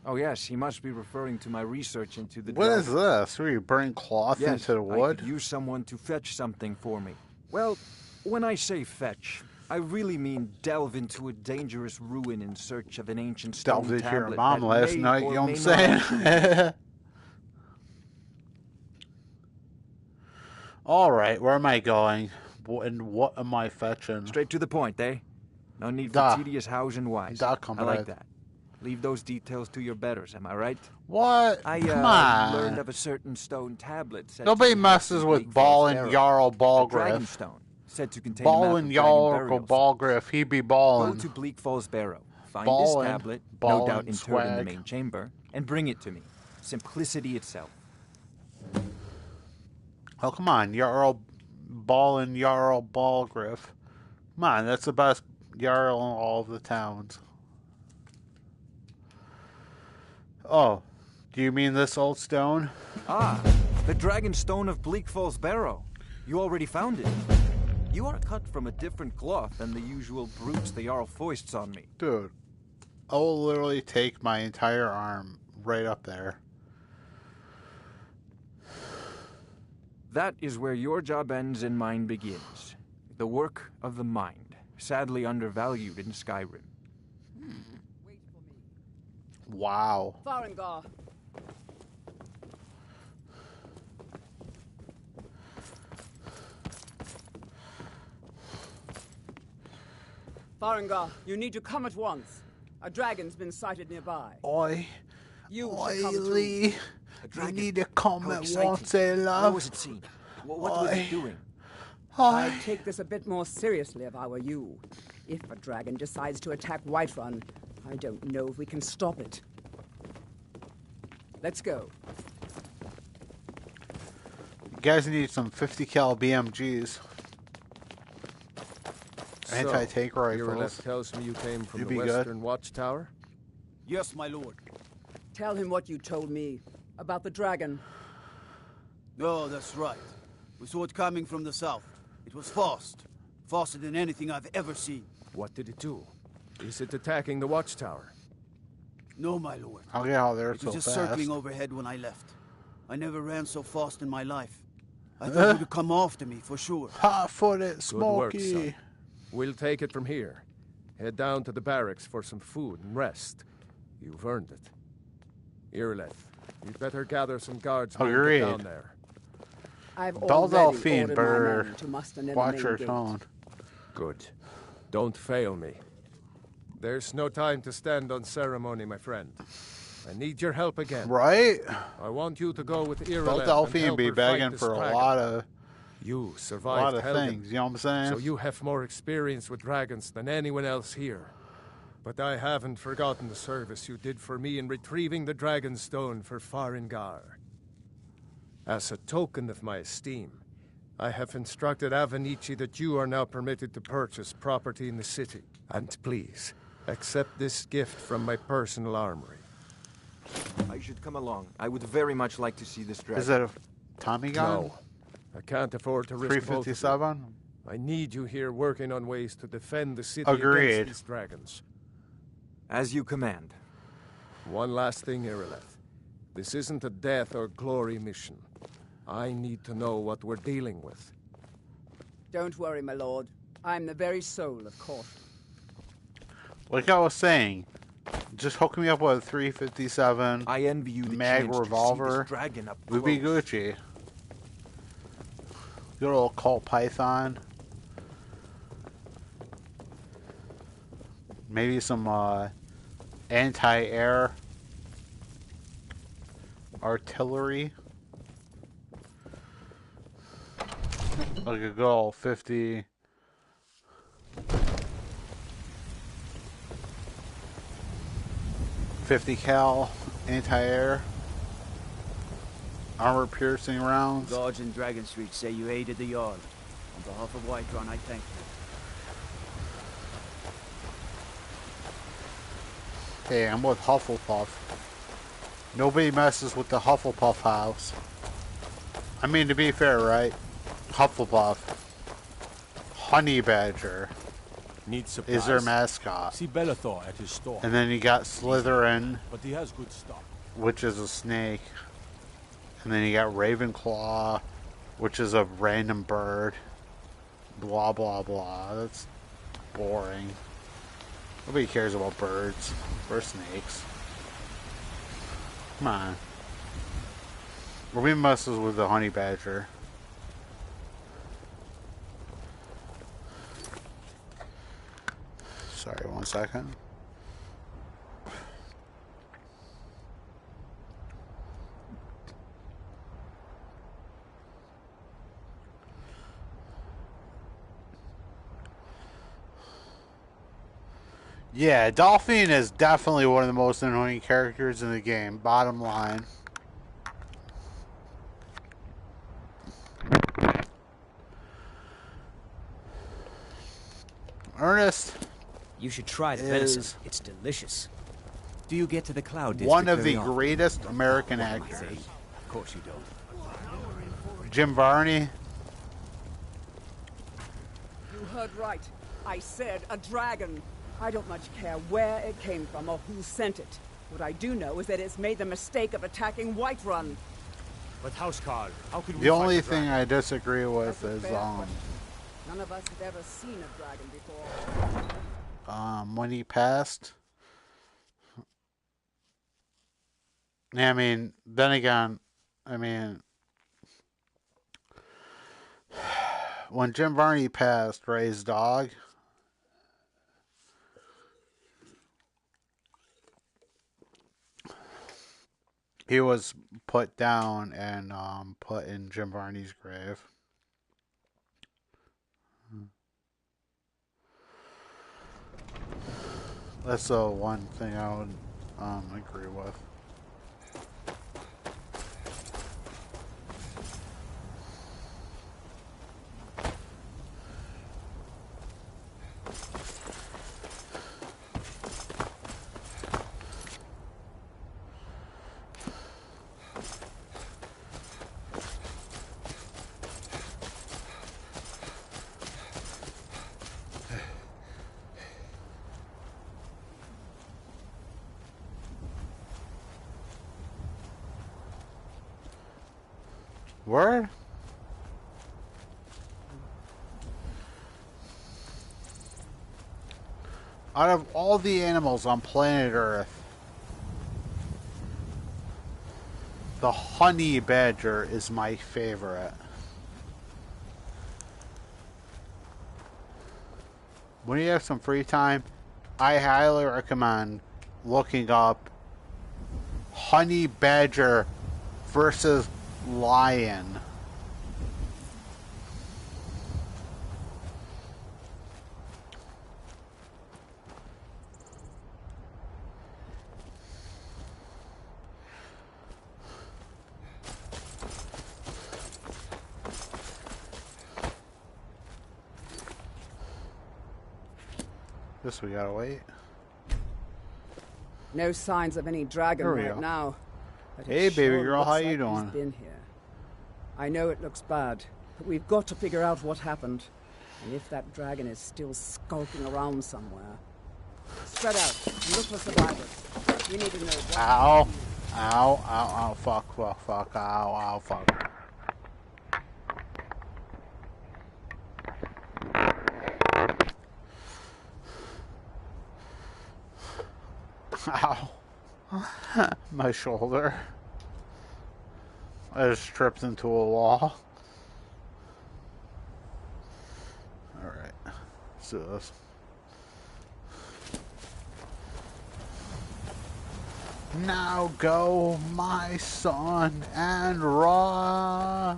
Oh yes, he must be referring to my research into the What is this? Where you burn cloth into the wood? I could use someone to fetch something for me. Well, when I say fetch, I really mean delve into a dangerous ruin in search of an ancient stone tablet. Delved into your mom last night, you know what I'm saying? Alright, where am I going? And what am I fetching? Straight to the point, eh? No need for tedious hows and whys. I like that. Leave those details to your betters, am I right? What? Come on. Learned of a certain stone tablet. Nobody messes with Ballin Jarl Balgriff. Dragonstone, said to contain Ballin Jarl Balgriff, he be ballin'. Go to Bleak Falls Barrow, find this tablet, no doubt interred in the main chamber, and bring it to me. Simplicity itself. Oh, come on, Ballin Jarl Balgriff. Come on, that's the best Jarl in all of the towns. Oh, do you mean this old stone? Ah, the Dragon Stone of Bleak Falls Barrow. You already found it. You are cut from a different cloth than the usual brutes the Jarl foists on me. Dude, I will literally take my entire arm right up there. That is where your job ends and mine begins. The work of the mind, sadly undervalued in Skyrim. Wow. Farengar, Farengar, you need to come at once. A dragon's been sighted nearby. Oi. You Oi, should come too. Lee. You need to come at once, love. Where was it seen? What was it doing? I'd take this a bit more seriously if I were you. If a dragon decides to attack Whiterun, I don't know if we can stop it. Let's go. You guys need some 50 cal BMGs. Anti-tank rifles. Irileth tells me you came from You'd the be Western good. Watchtower? Yes, my lord. Tell him what you told me about the dragon. No, that's right. We saw it coming from the south. It was fast. Faster than anything I've ever seen. What did it do? Is it attacking the Watchtower? No, my lord. I'll get out there It so was just fast. circling overhead when I left. I never ran so fast in my life. I thought it would come after me, for sure. Hot-footed, Good work, smoky. son. We'll take it from here. Head down to the barracks for some food and rest. You've earned it. Irileth, you'd better gather some guards and Agreed. get down there. I've Bell already Delphine ordered my better men to muster near the watch main her gate. tone. Good. Don't fail me. There's no time to stand on ceremony, my friend. I need your help again. Right? I want you to go with Irileth Bell and Delphine help be her fight begging this for dragon. a lot of You survived Helgen, things, you know what I'm saying? so you have more experience with dragons than anyone else here. But I haven't forgotten the service you did for me in retrieving the dragon stone for Farengar. As a token of my esteem, I have instructed Avenici that you are now permitted to purchase property in the city. And please, accept this gift from my personal armory. I should come along. I would very much like to see this dragon. Is that a Tommy gun? No, I can't afford to risk both of you. 357? I need you here working on ways to defend the city Agreed. against these dragons. As you command. One last thing, Irileth. This isn't a death or glory mission. I need to know what we're dealing with. Don't worry, my lord. I'm the very soul of caution. Like I was saying, just hook me up with a 357 I envy you the mag chance to see revolver. this dragon up We'd be close. Gucci. Good old Colt Python. Maybe some anti-air artillery. Like a good old 50 cal anti-air armor piercing rounds. Guards in Dragon Street say you aided the Jarl. On behalf of Whiterun, I thank you. Hey, I'm with Hufflepuff. Nobody messes with the Hufflepuff house. I mean, to be fair, right? Hufflepuff. Honey Badger Needs supplies. is their mascot. See Bellathor at his store. And then you got Slytherin, But he has good stuff. which is a snake. And then you got Ravenclaw, which is a random bird. Blah, blah, blah. That's boring. Nobody cares about birds or snakes. Come on. Nobody messes with the honey badger. Sorry, 1 second. Yeah, Dolphin is definitely one of the most annoying characters in the game, bottom line. Ernest, you should try the venison. It's delicious. Do you get to the Cloud District one of very the often? greatest American actors. Of course you don't. Jim Varney. You heard right. I said a dragon. I don't much care where it came from or who sent it. What I do know is that it's made the mistake of attacking Whiterun. But Housecarl, how could we The only fight the thing dragon? I disagree with That's a is fair question. None of us have ever seen a dragon before. when he passed. Yeah, I mean, then again, I mean, when Jim Varney passed, Ray's dog, He was put down and put in Jim Varney's grave. That's the one thing I would agree with. Word? Out of all the animals on planet Earth, the honey badger is my favorite. When you have some free time, I highly recommend looking up honey badger versus lion. Guess we gotta wait. No signs of any dragon There we right go. now. But it Hey, baby sure girl, looks how like you doing? he's been here. I know it looks bad, but we've got to figure out what happened. And if that dragon is still skulking around somewhere. Spread out and look for survivors. We need to know what... Ow. Ow, ow, ow, fuck, fuck, fuck, ow, ow, fuck. Ow. My shoulder. I just tripped into a wall. Alright. Let's do this. Now go, my son, and rock.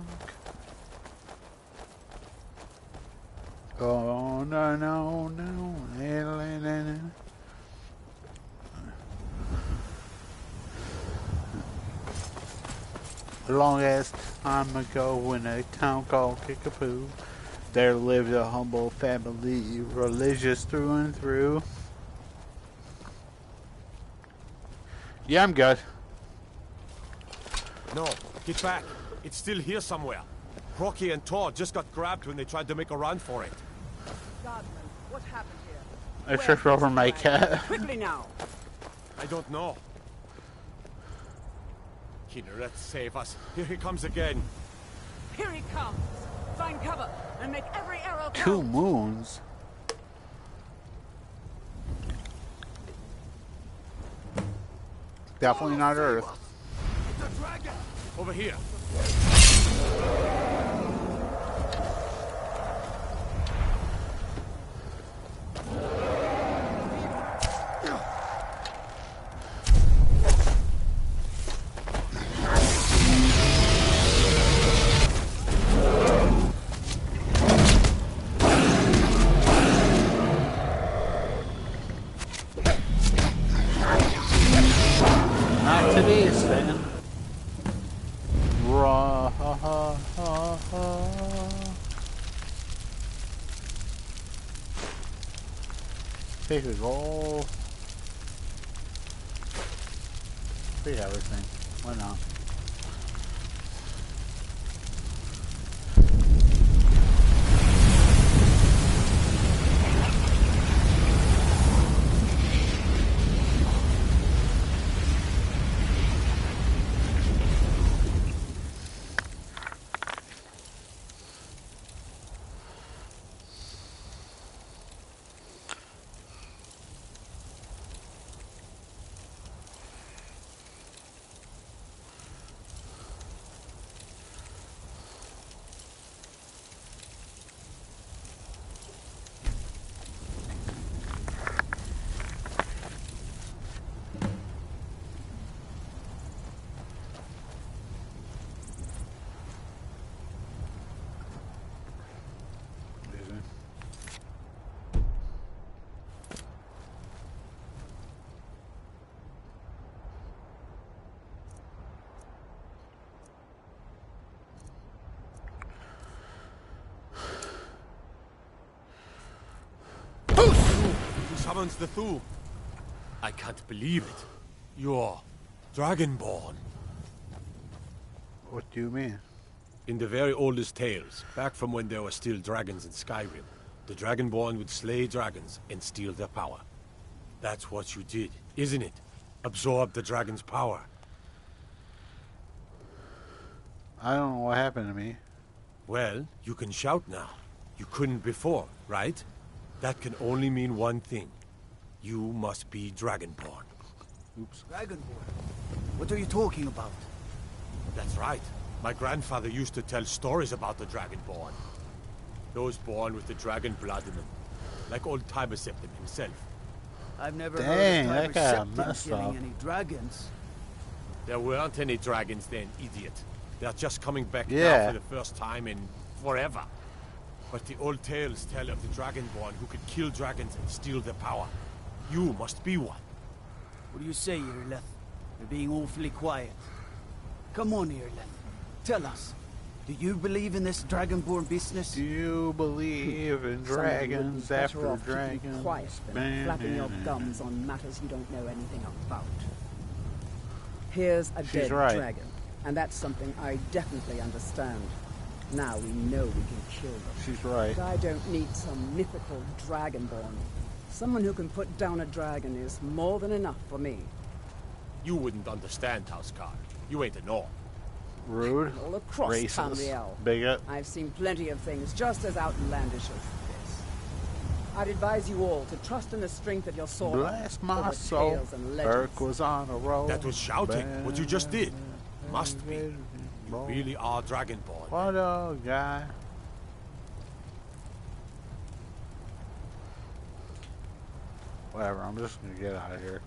Oh, no, no, no. Longest time ago in a town called Kickapoo, there lived a humble family, religious through and through. Yeah, I'm good. No, get back. It's still here somewhere. Rocky and Todd just got grabbed when they tried to make a run for it. Guardsman, what happened here? I tripped over my cat. Quickly now. I don't know. Kinneret, save us. Here he comes again. Here he comes. Find cover and make every arrow count. 2 moons? Definitely not Earth. Over here. Not today's fan. Take a goal. Take everything. Why not? summons the Thu. I can't believe it. You're Dragonborn. What do you mean? In the very oldest tales, back from when there were still dragons in Skyrim, the Dragonborn would slay dragons and steal their power. That's what you did, isn't it? Absorb the dragon's power. I don't know what happened to me. Well, you can shout now. You couldn't before, right? That can only mean one thing. You must be Dragonborn. Oops. Dragonborn? What are you talking about? That's right. My grandfather used to tell stories about the Dragonborn. Those born with the dragon blood in them. Like old Tiber Septim himself. I've never Dang, heard that of guy Tiber Septim messed killing up. any dragons. There weren't any dragons then, idiot. They're just coming back now Yeah. for the first time in forever. But the old tales tell of the Dragonborn who could kill dragons and steal their power. You must be one. What do you say, Irleth? You're being awfully quiet. Come on, Irleth. Tell us. Do you believe in this Dragonborn business? Do you believe in dragons after dragons? Quiet than flapping your gums on matters you don't know anything about. Here's a dead dragon, and that's something I definitely understand. Now we know we can kill them. She's right. But I don't need some mythical Dragonborn. Someone who can put down a dragon is more than enough for me. You wouldn't understand, Housecar. You ain't a Norn. Rude. All across Racist. Tamriel. Bigot. I've seen plenty of things just as outlandish as this. I'd advise you all to trust in the strength of your sword. Bless my soul. Burke was on a roll. That was shouting. What you just did. Must be. You really are Dragonborn. What a guy. Whatever, I'm just gonna get out of here.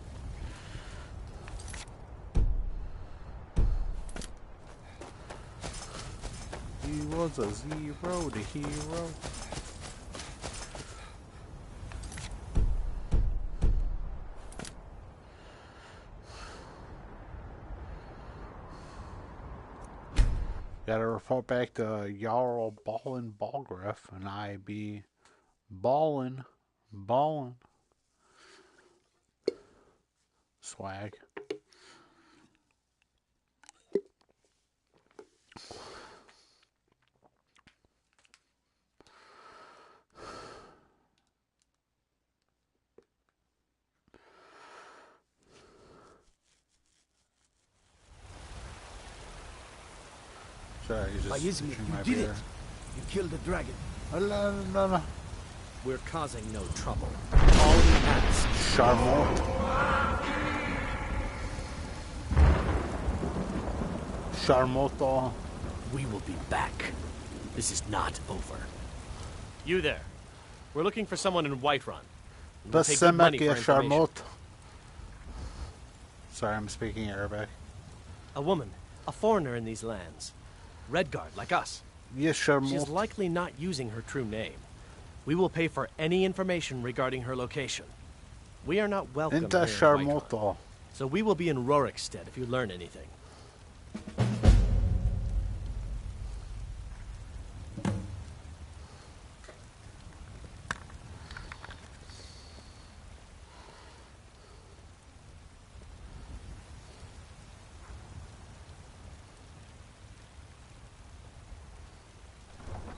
He was a zero to hero. Gotta report back to Jarl Ballin Balgriff, and I be ballin'. Swag. Sorry, he's just Izmir, switching my you did beer. it. You killed the dragon. No. We're causing no trouble. All we ask. Charmant. Charmoto. We will be back. This is not over. You there. We're looking for someone in Whiterun. We'll take good money for Basemaki information. Charmot. Sorry, I'm speaking Arabic. A woman. A foreigner in these lands. Redguard, like us. Yes, Charmot. She's likely not using her true name. We will pay for any information regarding her location. We are not welcome Inta here in Whiterun, Charmoto. so we will be in Rorikstead if you learn anything.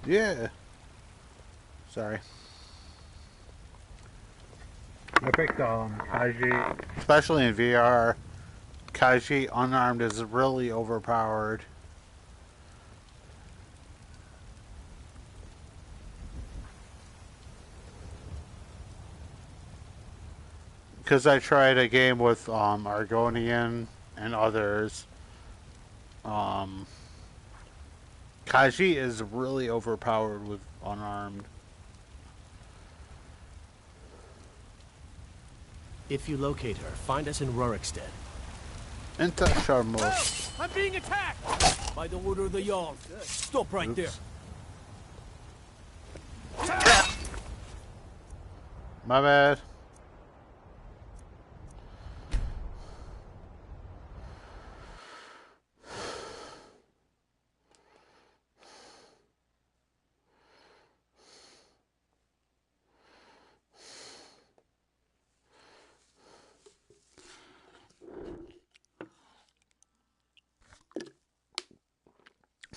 Yeah. Sorry. I picked Kaji. Especially in VR, Kaji unarmed is really overpowered. Because I tried a game with Argonian and others. Kaji is really overpowered with unarmed. If you locate her, find us in Rorikstead. Inta Sharmos. I'm being attacked! By the order of the Jarl. Stop right there. My bad.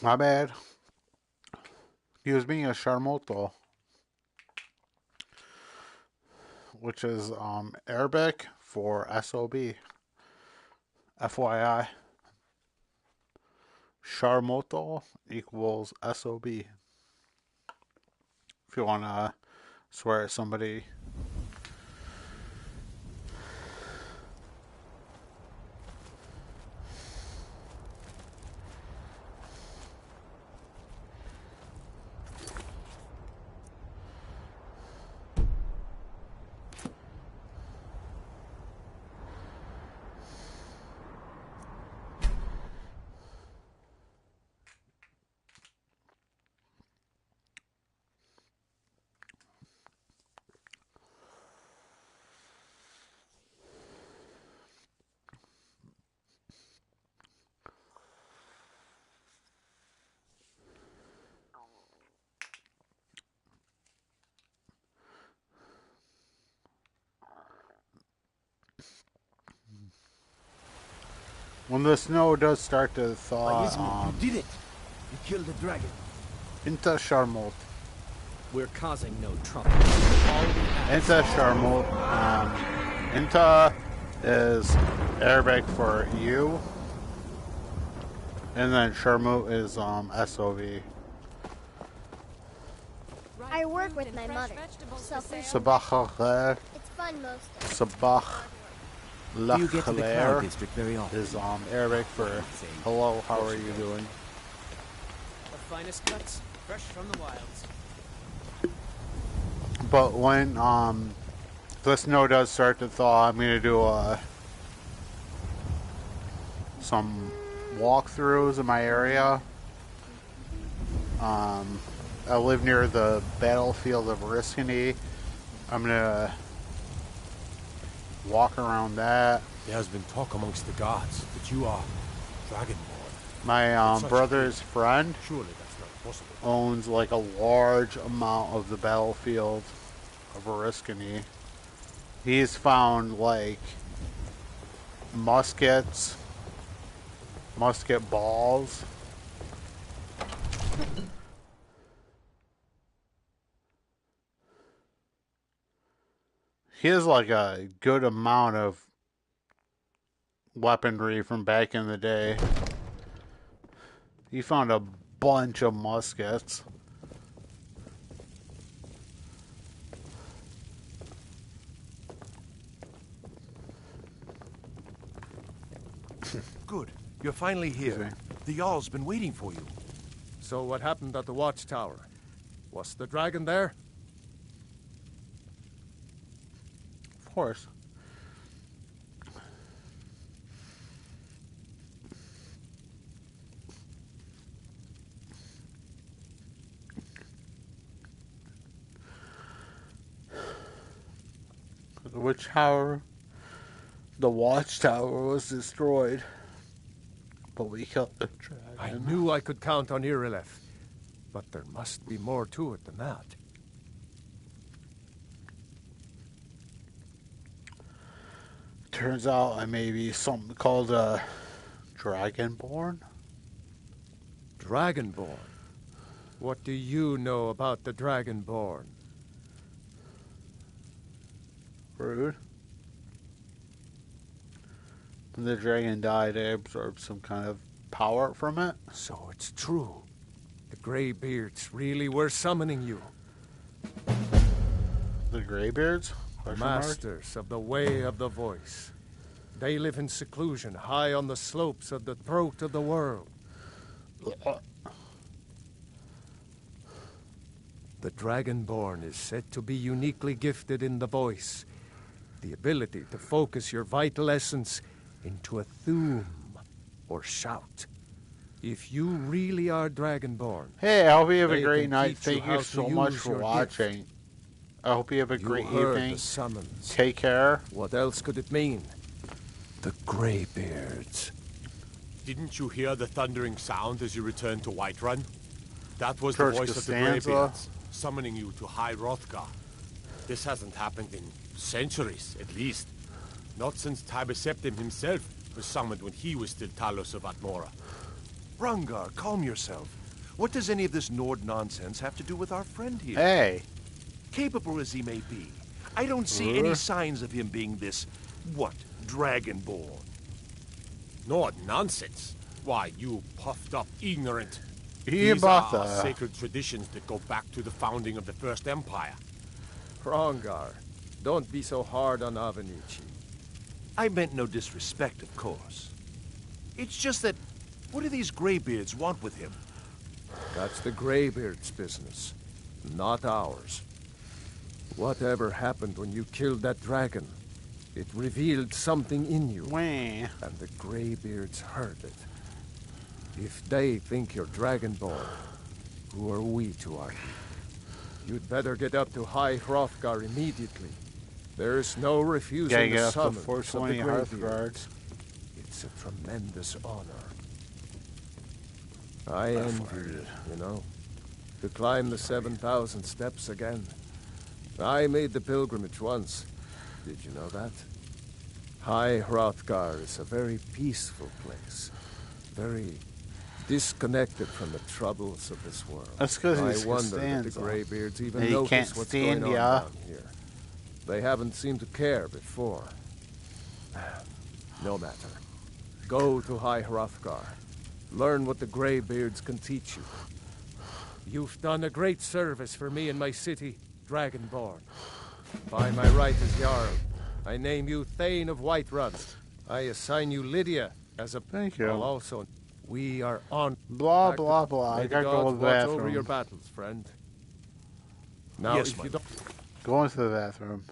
My bad. He was being a Charmoto, which is Arabic for SOB. FYI. Charmoto equals SOB. If you want to swear at somebody. When the snow does start to thaw, you did it. You killed the dragon. Inta Charmot. We're causing no trouble. All we have Inta Charmot. Inta is Arabic for you. And then Charmot is SOV. I work with my mother. Sabah al-Khair. It's fun most of it. Sabah Do you get to the Cloud al-Khair District very often? is how for hello, how are you doing? The finest cuts, fresh from the wilds. But when the snow does start to thaw, I'm gonna do some walkthroughs in my area. I live near the battlefield of Oriskany. I'm gonna walk around that. There has been talk amongst the gods that you are Dragonborn. My brother's friend Surely that's not possible. owns like a large amount of the battlefield of Oriskany. He's found like muskets, musket balls. He has like a good amount of weaponry from back in the day. He found a bunch of muskets. Good. You're finally here. The Jarl's been waiting for you. So what happened at the watchtower? Was the dragon there? Of course. Which tower? The watchtower was destroyed, but we killed the dragon. I knew I could count on Irileth, but there must be more to it than that. Turns out I may be something called a Dragonborn. Dragonborn? What do you know about the Dragonborn? Rude. When the dragon died, I absorbed some kind of power from it. So it's true. The Greybeards really were summoning you. The Greybeards? Masters of the Way of the Voice. They live in seclusion high on the slopes of the throat of the world. The Dragonborn is said to be uniquely gifted in the voice. The ability to focus your vital essence into a thum or shout. If you really are Dragonborn... Hey, I hope you have a they great can night. teach you Thank how you to so much use for your watching. gift. I hope you have a great heard evening. the summons. Take care. What else could it mean? The Greybeards. Didn't you hear the thundering sound as you returned to Whiterun? That was Church the voice of the Costanza. Greybeards, summoning you to High Hrothgar. This hasn't happened in centuries, at least. Not since Tiber Septim himself was summoned when he was still Talos of Atmora. Brungar, calm yourself. What does any of this Nord nonsense have to do with our friend here? Hey. Capable as he may be, I don't see any signs of him being this, what, Dragonborn. Nord nonsense? Why, you puffed up ignorant. He These are bought sacred traditions that go back to the founding of the First Empire. Hrongar, don't be so hard on Avenici. I meant no disrespect, of course. It's just that, what do these Greybeards want with him? That's the Greybeard's business, not ours. Whatever happened when you killed that dragon, it revealed something in you. And the Greybeards heard it. If they think you're Dragonborn, who are we to argue? You'd better get up to High Hrothgar immediately. There's no refusing the summons of the Greybeards. It's a tremendous honor. I envy you know, to climb the 7,000 steps again. I made the pilgrimage once. Did you know that? High Hrothgar is a very peaceful place. Very disconnected from the troubles of this world. That's because I wonder that the Greybeards even he notice can't what's stand going on ya. down here. They haven't seemed to care before. No matter. Go to High Hrothgar. Learn what the Greybeards can teach you. You've done a great service for me and my city, Dragonborn. By my right as Jarl, I name you Thane of Whiterun. I assign you Lydia as a... Thank you. Well, also, we are on... Blah, blah, blah. May I the gotta go gods to the watch over bathroom. your battles, friend. Now, Yes, if you don't... Go into the bathroom.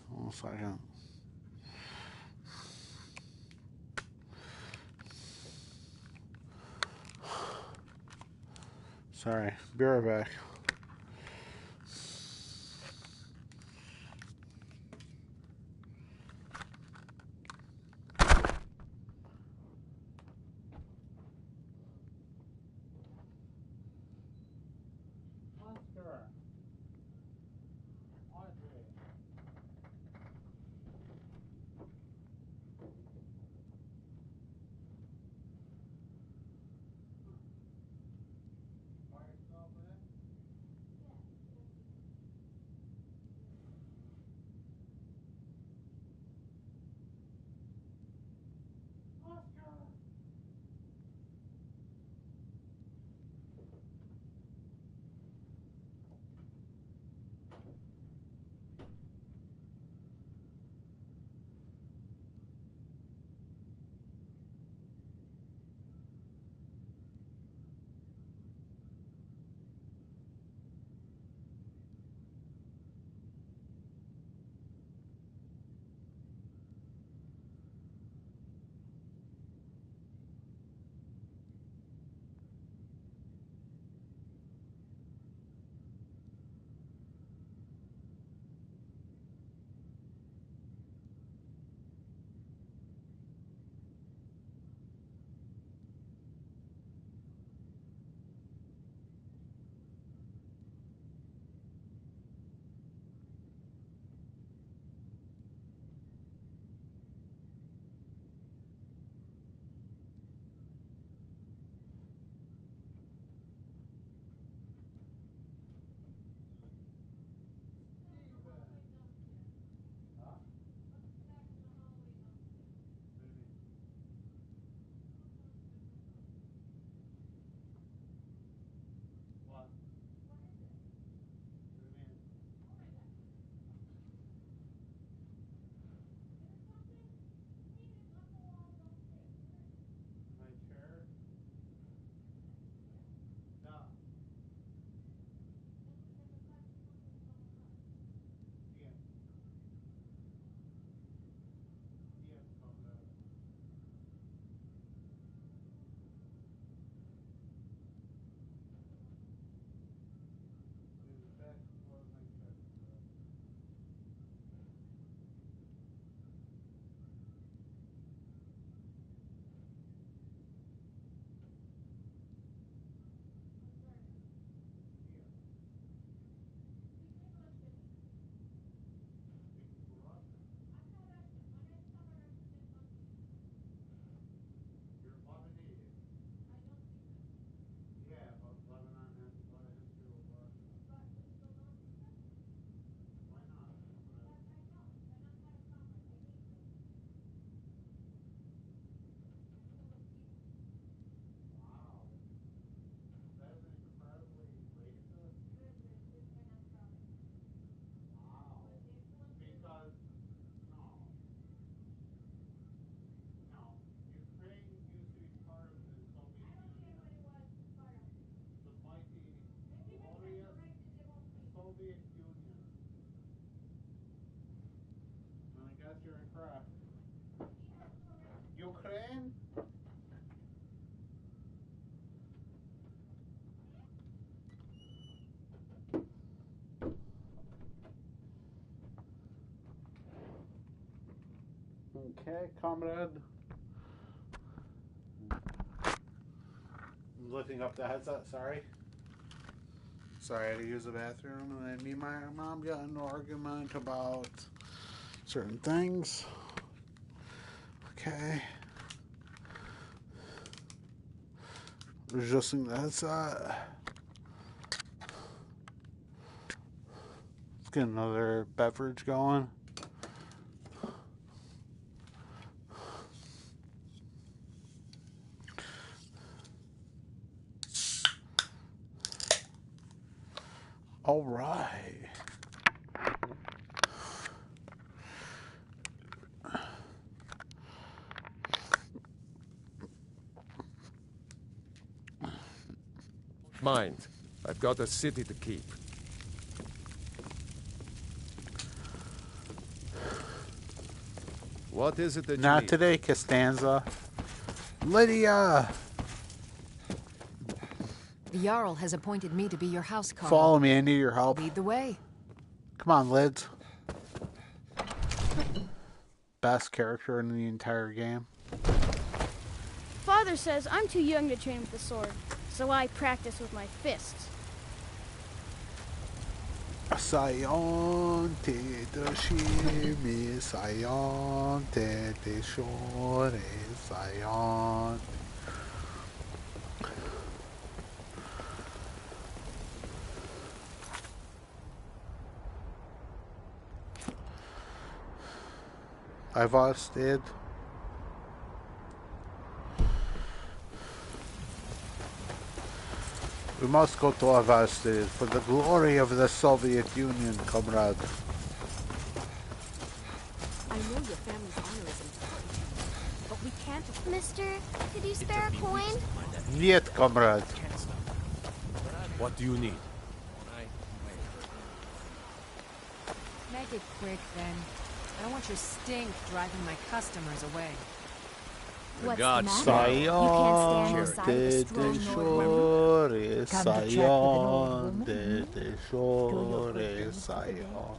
One second. Sorry, be right back. bathroom in Prague. Ukraine? Okay, comrade. I'm lifting up the headset, sorry. Sorry, I had to use the bathroom, and then me and my mom got into an argument about certain things. Okay. Adjusting the headset. Let's get another beverage going. All right. Mind, I've got a city to keep. What is it that you Not need? today, Costanza. Lydia! The Jarl has appointed me to be your house call. Follow me, I need your help. Lead the way. Come on, Lids. Best character in the entire game. Father says I'm too young to train with the sword, so I practice with my fists. Sayon te doshimi, sayon te deshore, sayon. I've did. We must go to Avasted for the glory of the Soviet Union, comrade. I know your family's honor is important, but we can't. Mister, could you spare a coin? Niet, comrade. What do you need? Make it quick, then. I don't want your stink driving my customers away. What's the matter? Sayon You can't stand te the sight of a strong deshore, Come to check with an old sayon te deshore, sayon.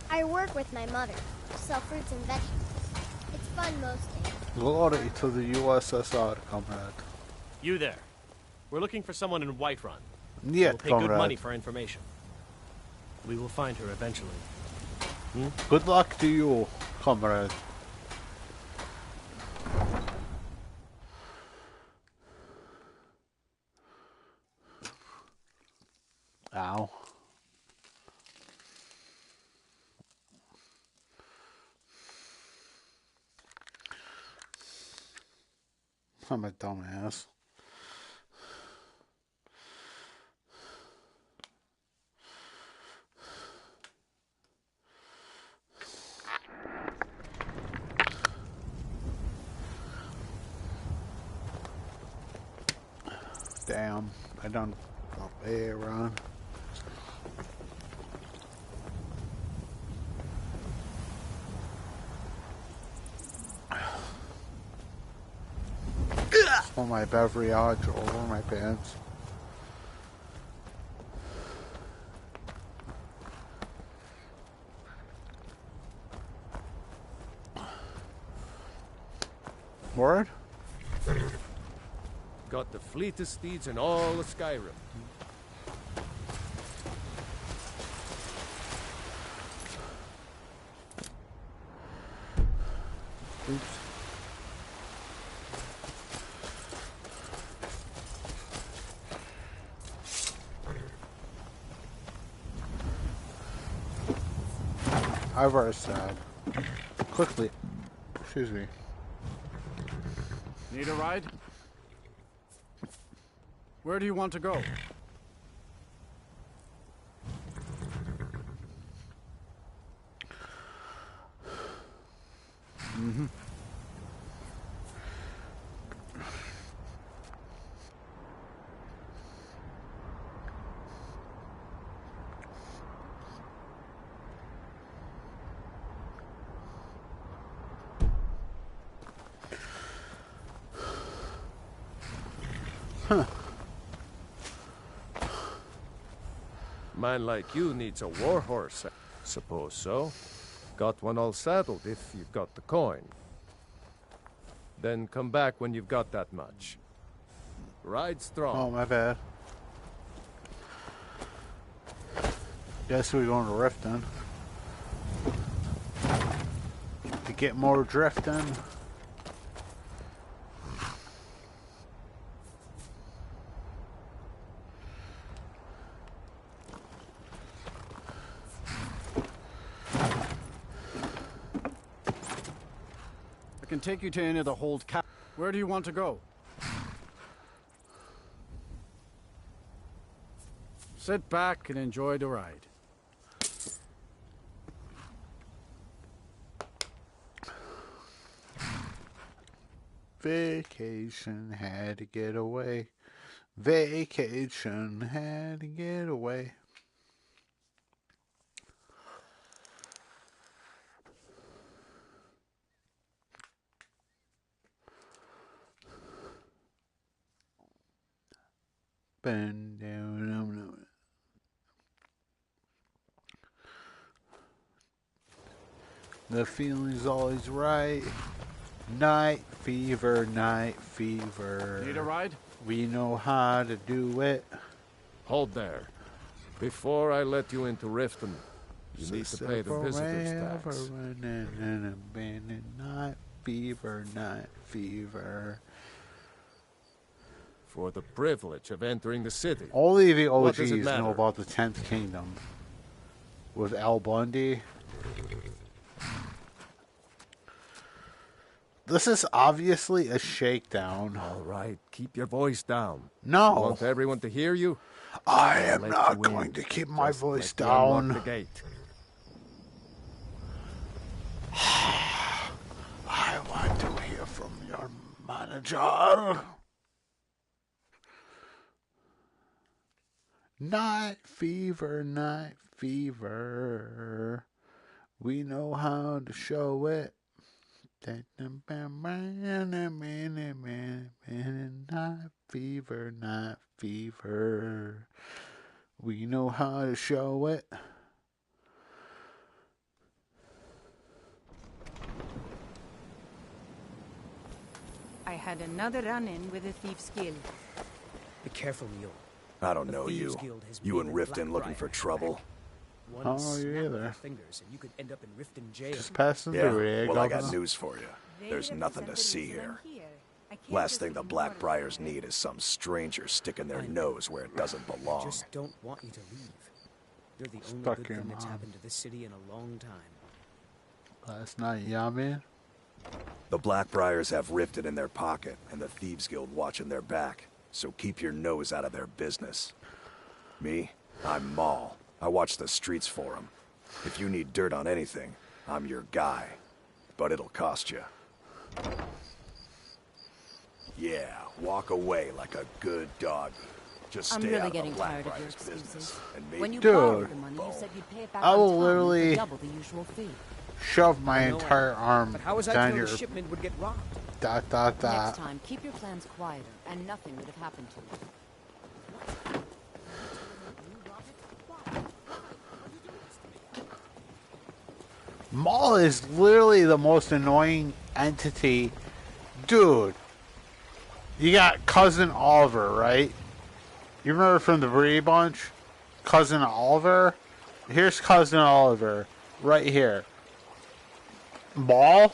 I work with my mother, sell fruits and vegetables. It's fun most days. Glory to the USSR, comrade. You there. We're looking for someone in Whiterun. Niet, We'll pay good comrade. money for information. We will find her eventually. Good luck to you, comrade. Ow. I'm a dumbass. Damn, I done got way around. Spill my beverage over my pants. Word? Got the fleetest steeds in all of Skyrim. Oops. I've already said. Quickly. Excuse me. Need a ride? Where do you want to go? Mm-hmm. Huh. Man like you needs a war horse. Suppose so. Got one all saddled if you've got the coin. Then come back when you've got that much. Ride strong. Oh, my bad. Guess we're going to Riften. To get more drifting. I can take you to any of the hold cap. Where do you want to go? Sit back and enjoy the ride. Vacation, had to get away. Vacation, had to get away. Bend down. The feeling's always right. Night fever, night fever. Need a ride? We know how to do it. Hold there. Before I let you into Riften, you need to pay the visitor's tax. Night fever, night fever. For the privilege of entering the city. Only the OGs know about the 10th Kingdom. With Al Bundy. This is obviously a shakedown. All right, keep your voice down. No. You want everyone to hear you? I am not going to keep my voice down. Unlock the gate. I want to hear from your manager. Night fever, night fever. We know how to show it. Night fever, night fever. We know how to show it. I had another run-in with a Thief's Guild. Be careful, Mule. I don't know you. You and Riften looking for trouble? Oh, you either. Fingers and you could end up in Riften jail. Just passing Yeah, through, eh, well, I got Governor? news for you. There's nothing to see here. Last thing the Blackbriars need is some stranger sticking their nose where it doesn't belong. Just don't want you to leave. You're the only Stuck good here, thing that's Mom. happened to this city in a long time. Last night, yeah, man. The Blackbriars have Riften in their pocket, and the Thieves Guild watching their back. So keep your nose out of their business. Me? I'm Maul. I watch the streets for them. If you need dirt on anything, I'm your guy. But it'll cost you. Yeah, walk away like a good doggy. Just I'm stay really out of getting the tired of your Blackbriars excuses. business. And maybe When you Dude. borrowed the money, you said you'd pay it back I on will time literally for double the usual fee. Shove my I know I entire know. arm But how was I to down know your the shipment would get robbed? dot. Next time, keep your plans quieter, and nothing would have happened to you. Maul is literally the most annoying entity. Dude, you got Cousin Oliver, right? You remember from the Brady Bunch? Cousin Oliver? Here's Cousin Oliver, right here. Maul?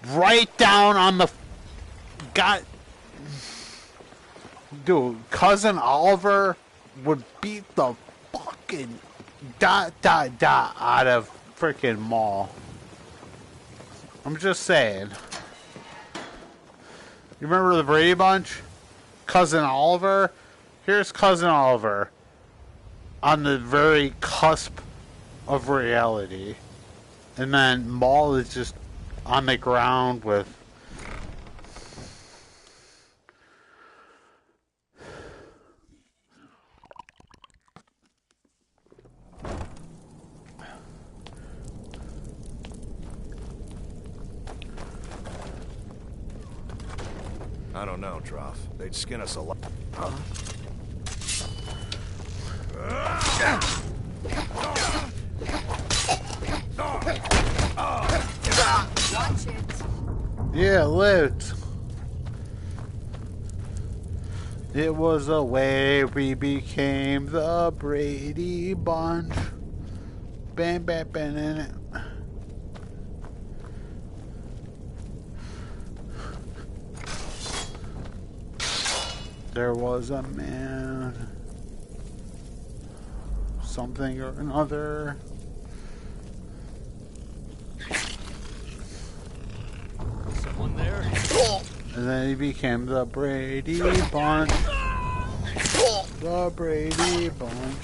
Right down on the... Dude, Cousin Oliver would beat the fucking dot out of freaking Maul. I'm just saying. You remember the Brady Bunch? Cousin Oliver? Here's Cousin Oliver on the very cusp of reality. And then Maul is just on the ground with... I don't know, Droff. They'd skin us alive. Watch it. Yeah, lit. It was the way we became the Brady Bunch. Bam, bam, bam, in it. There was a man, something or another. Someone there? And then he became the Brady Bunch. The Brady Bunch.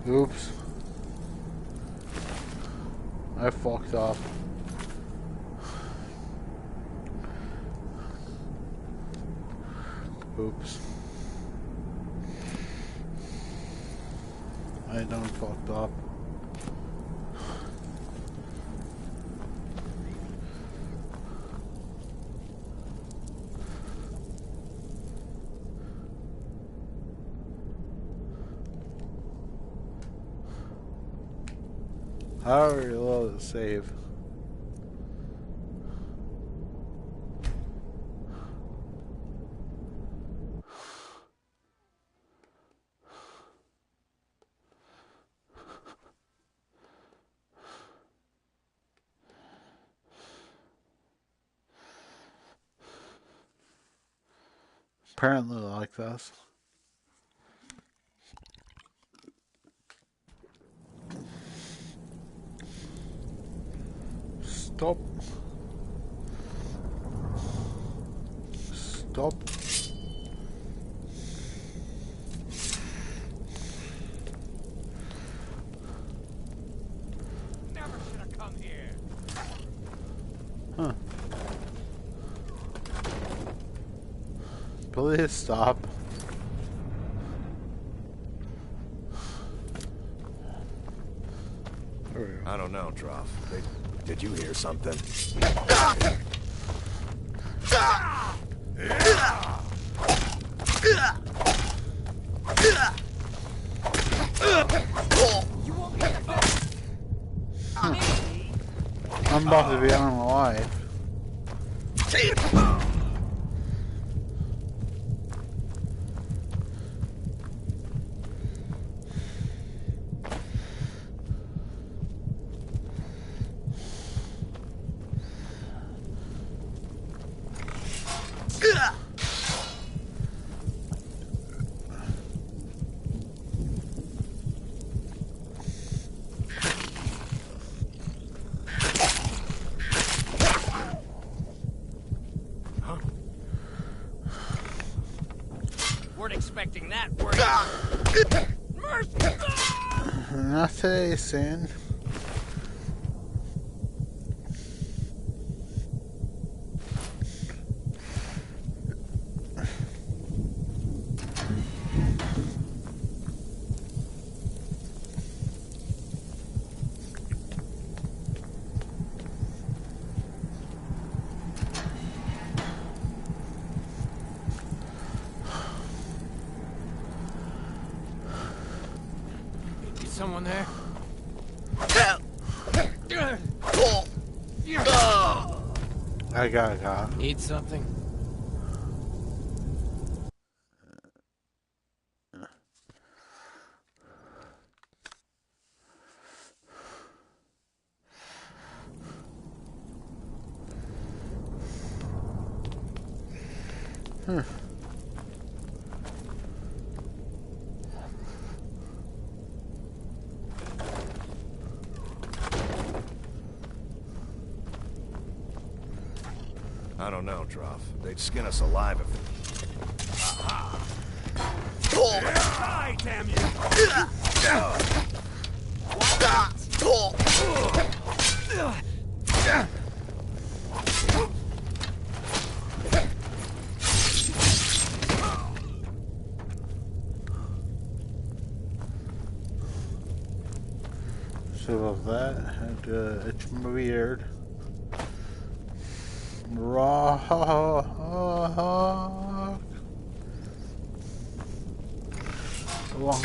Oops. I fucked up. Oops. I done fucked up. How are you allowed to save? Apparently like this. Stop. Stop. Never should have come here. Huh. Please stop. I don't know, Droff. Did you hear something? I'm about to be on my life. Weren't expecting that, were you? Not today, Sin. Someone there? I got. Need something? I don't know, Droff. They'd skin us alive if... Aha! Die, damn you! So that and it's weird. Rock. A long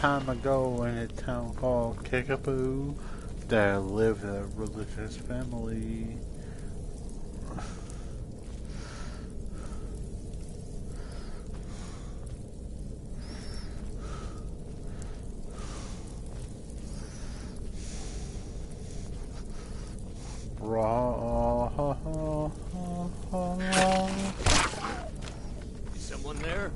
time ago in a town called Kickapoo, there lived a religious family. Someone there?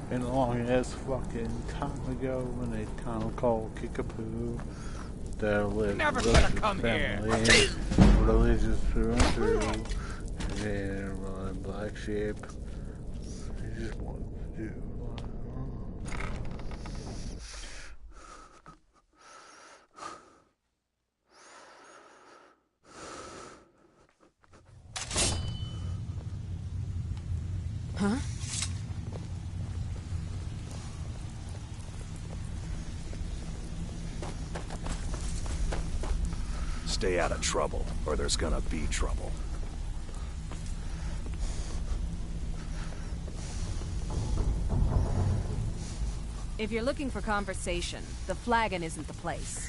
Been a long ass fucking time ago in a town called Kickapoo, there lived a religious family, religious through and through, and black sheep. They just wanted to do. Huh? Stay out of trouble, or there's gonna be trouble. If you're looking for conversation, the flagon isn't the place.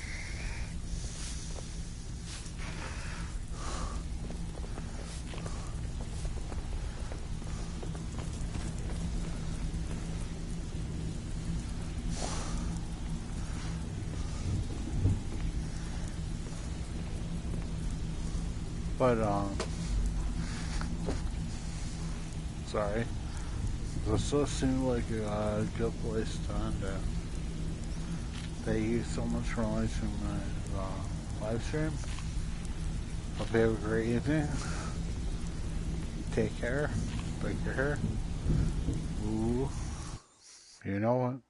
But, sorry. This does seem like a good place to end it. Thank you so much for watching my live stream. Hope you have a great evening. Take care. Take care. Ooh. You know what?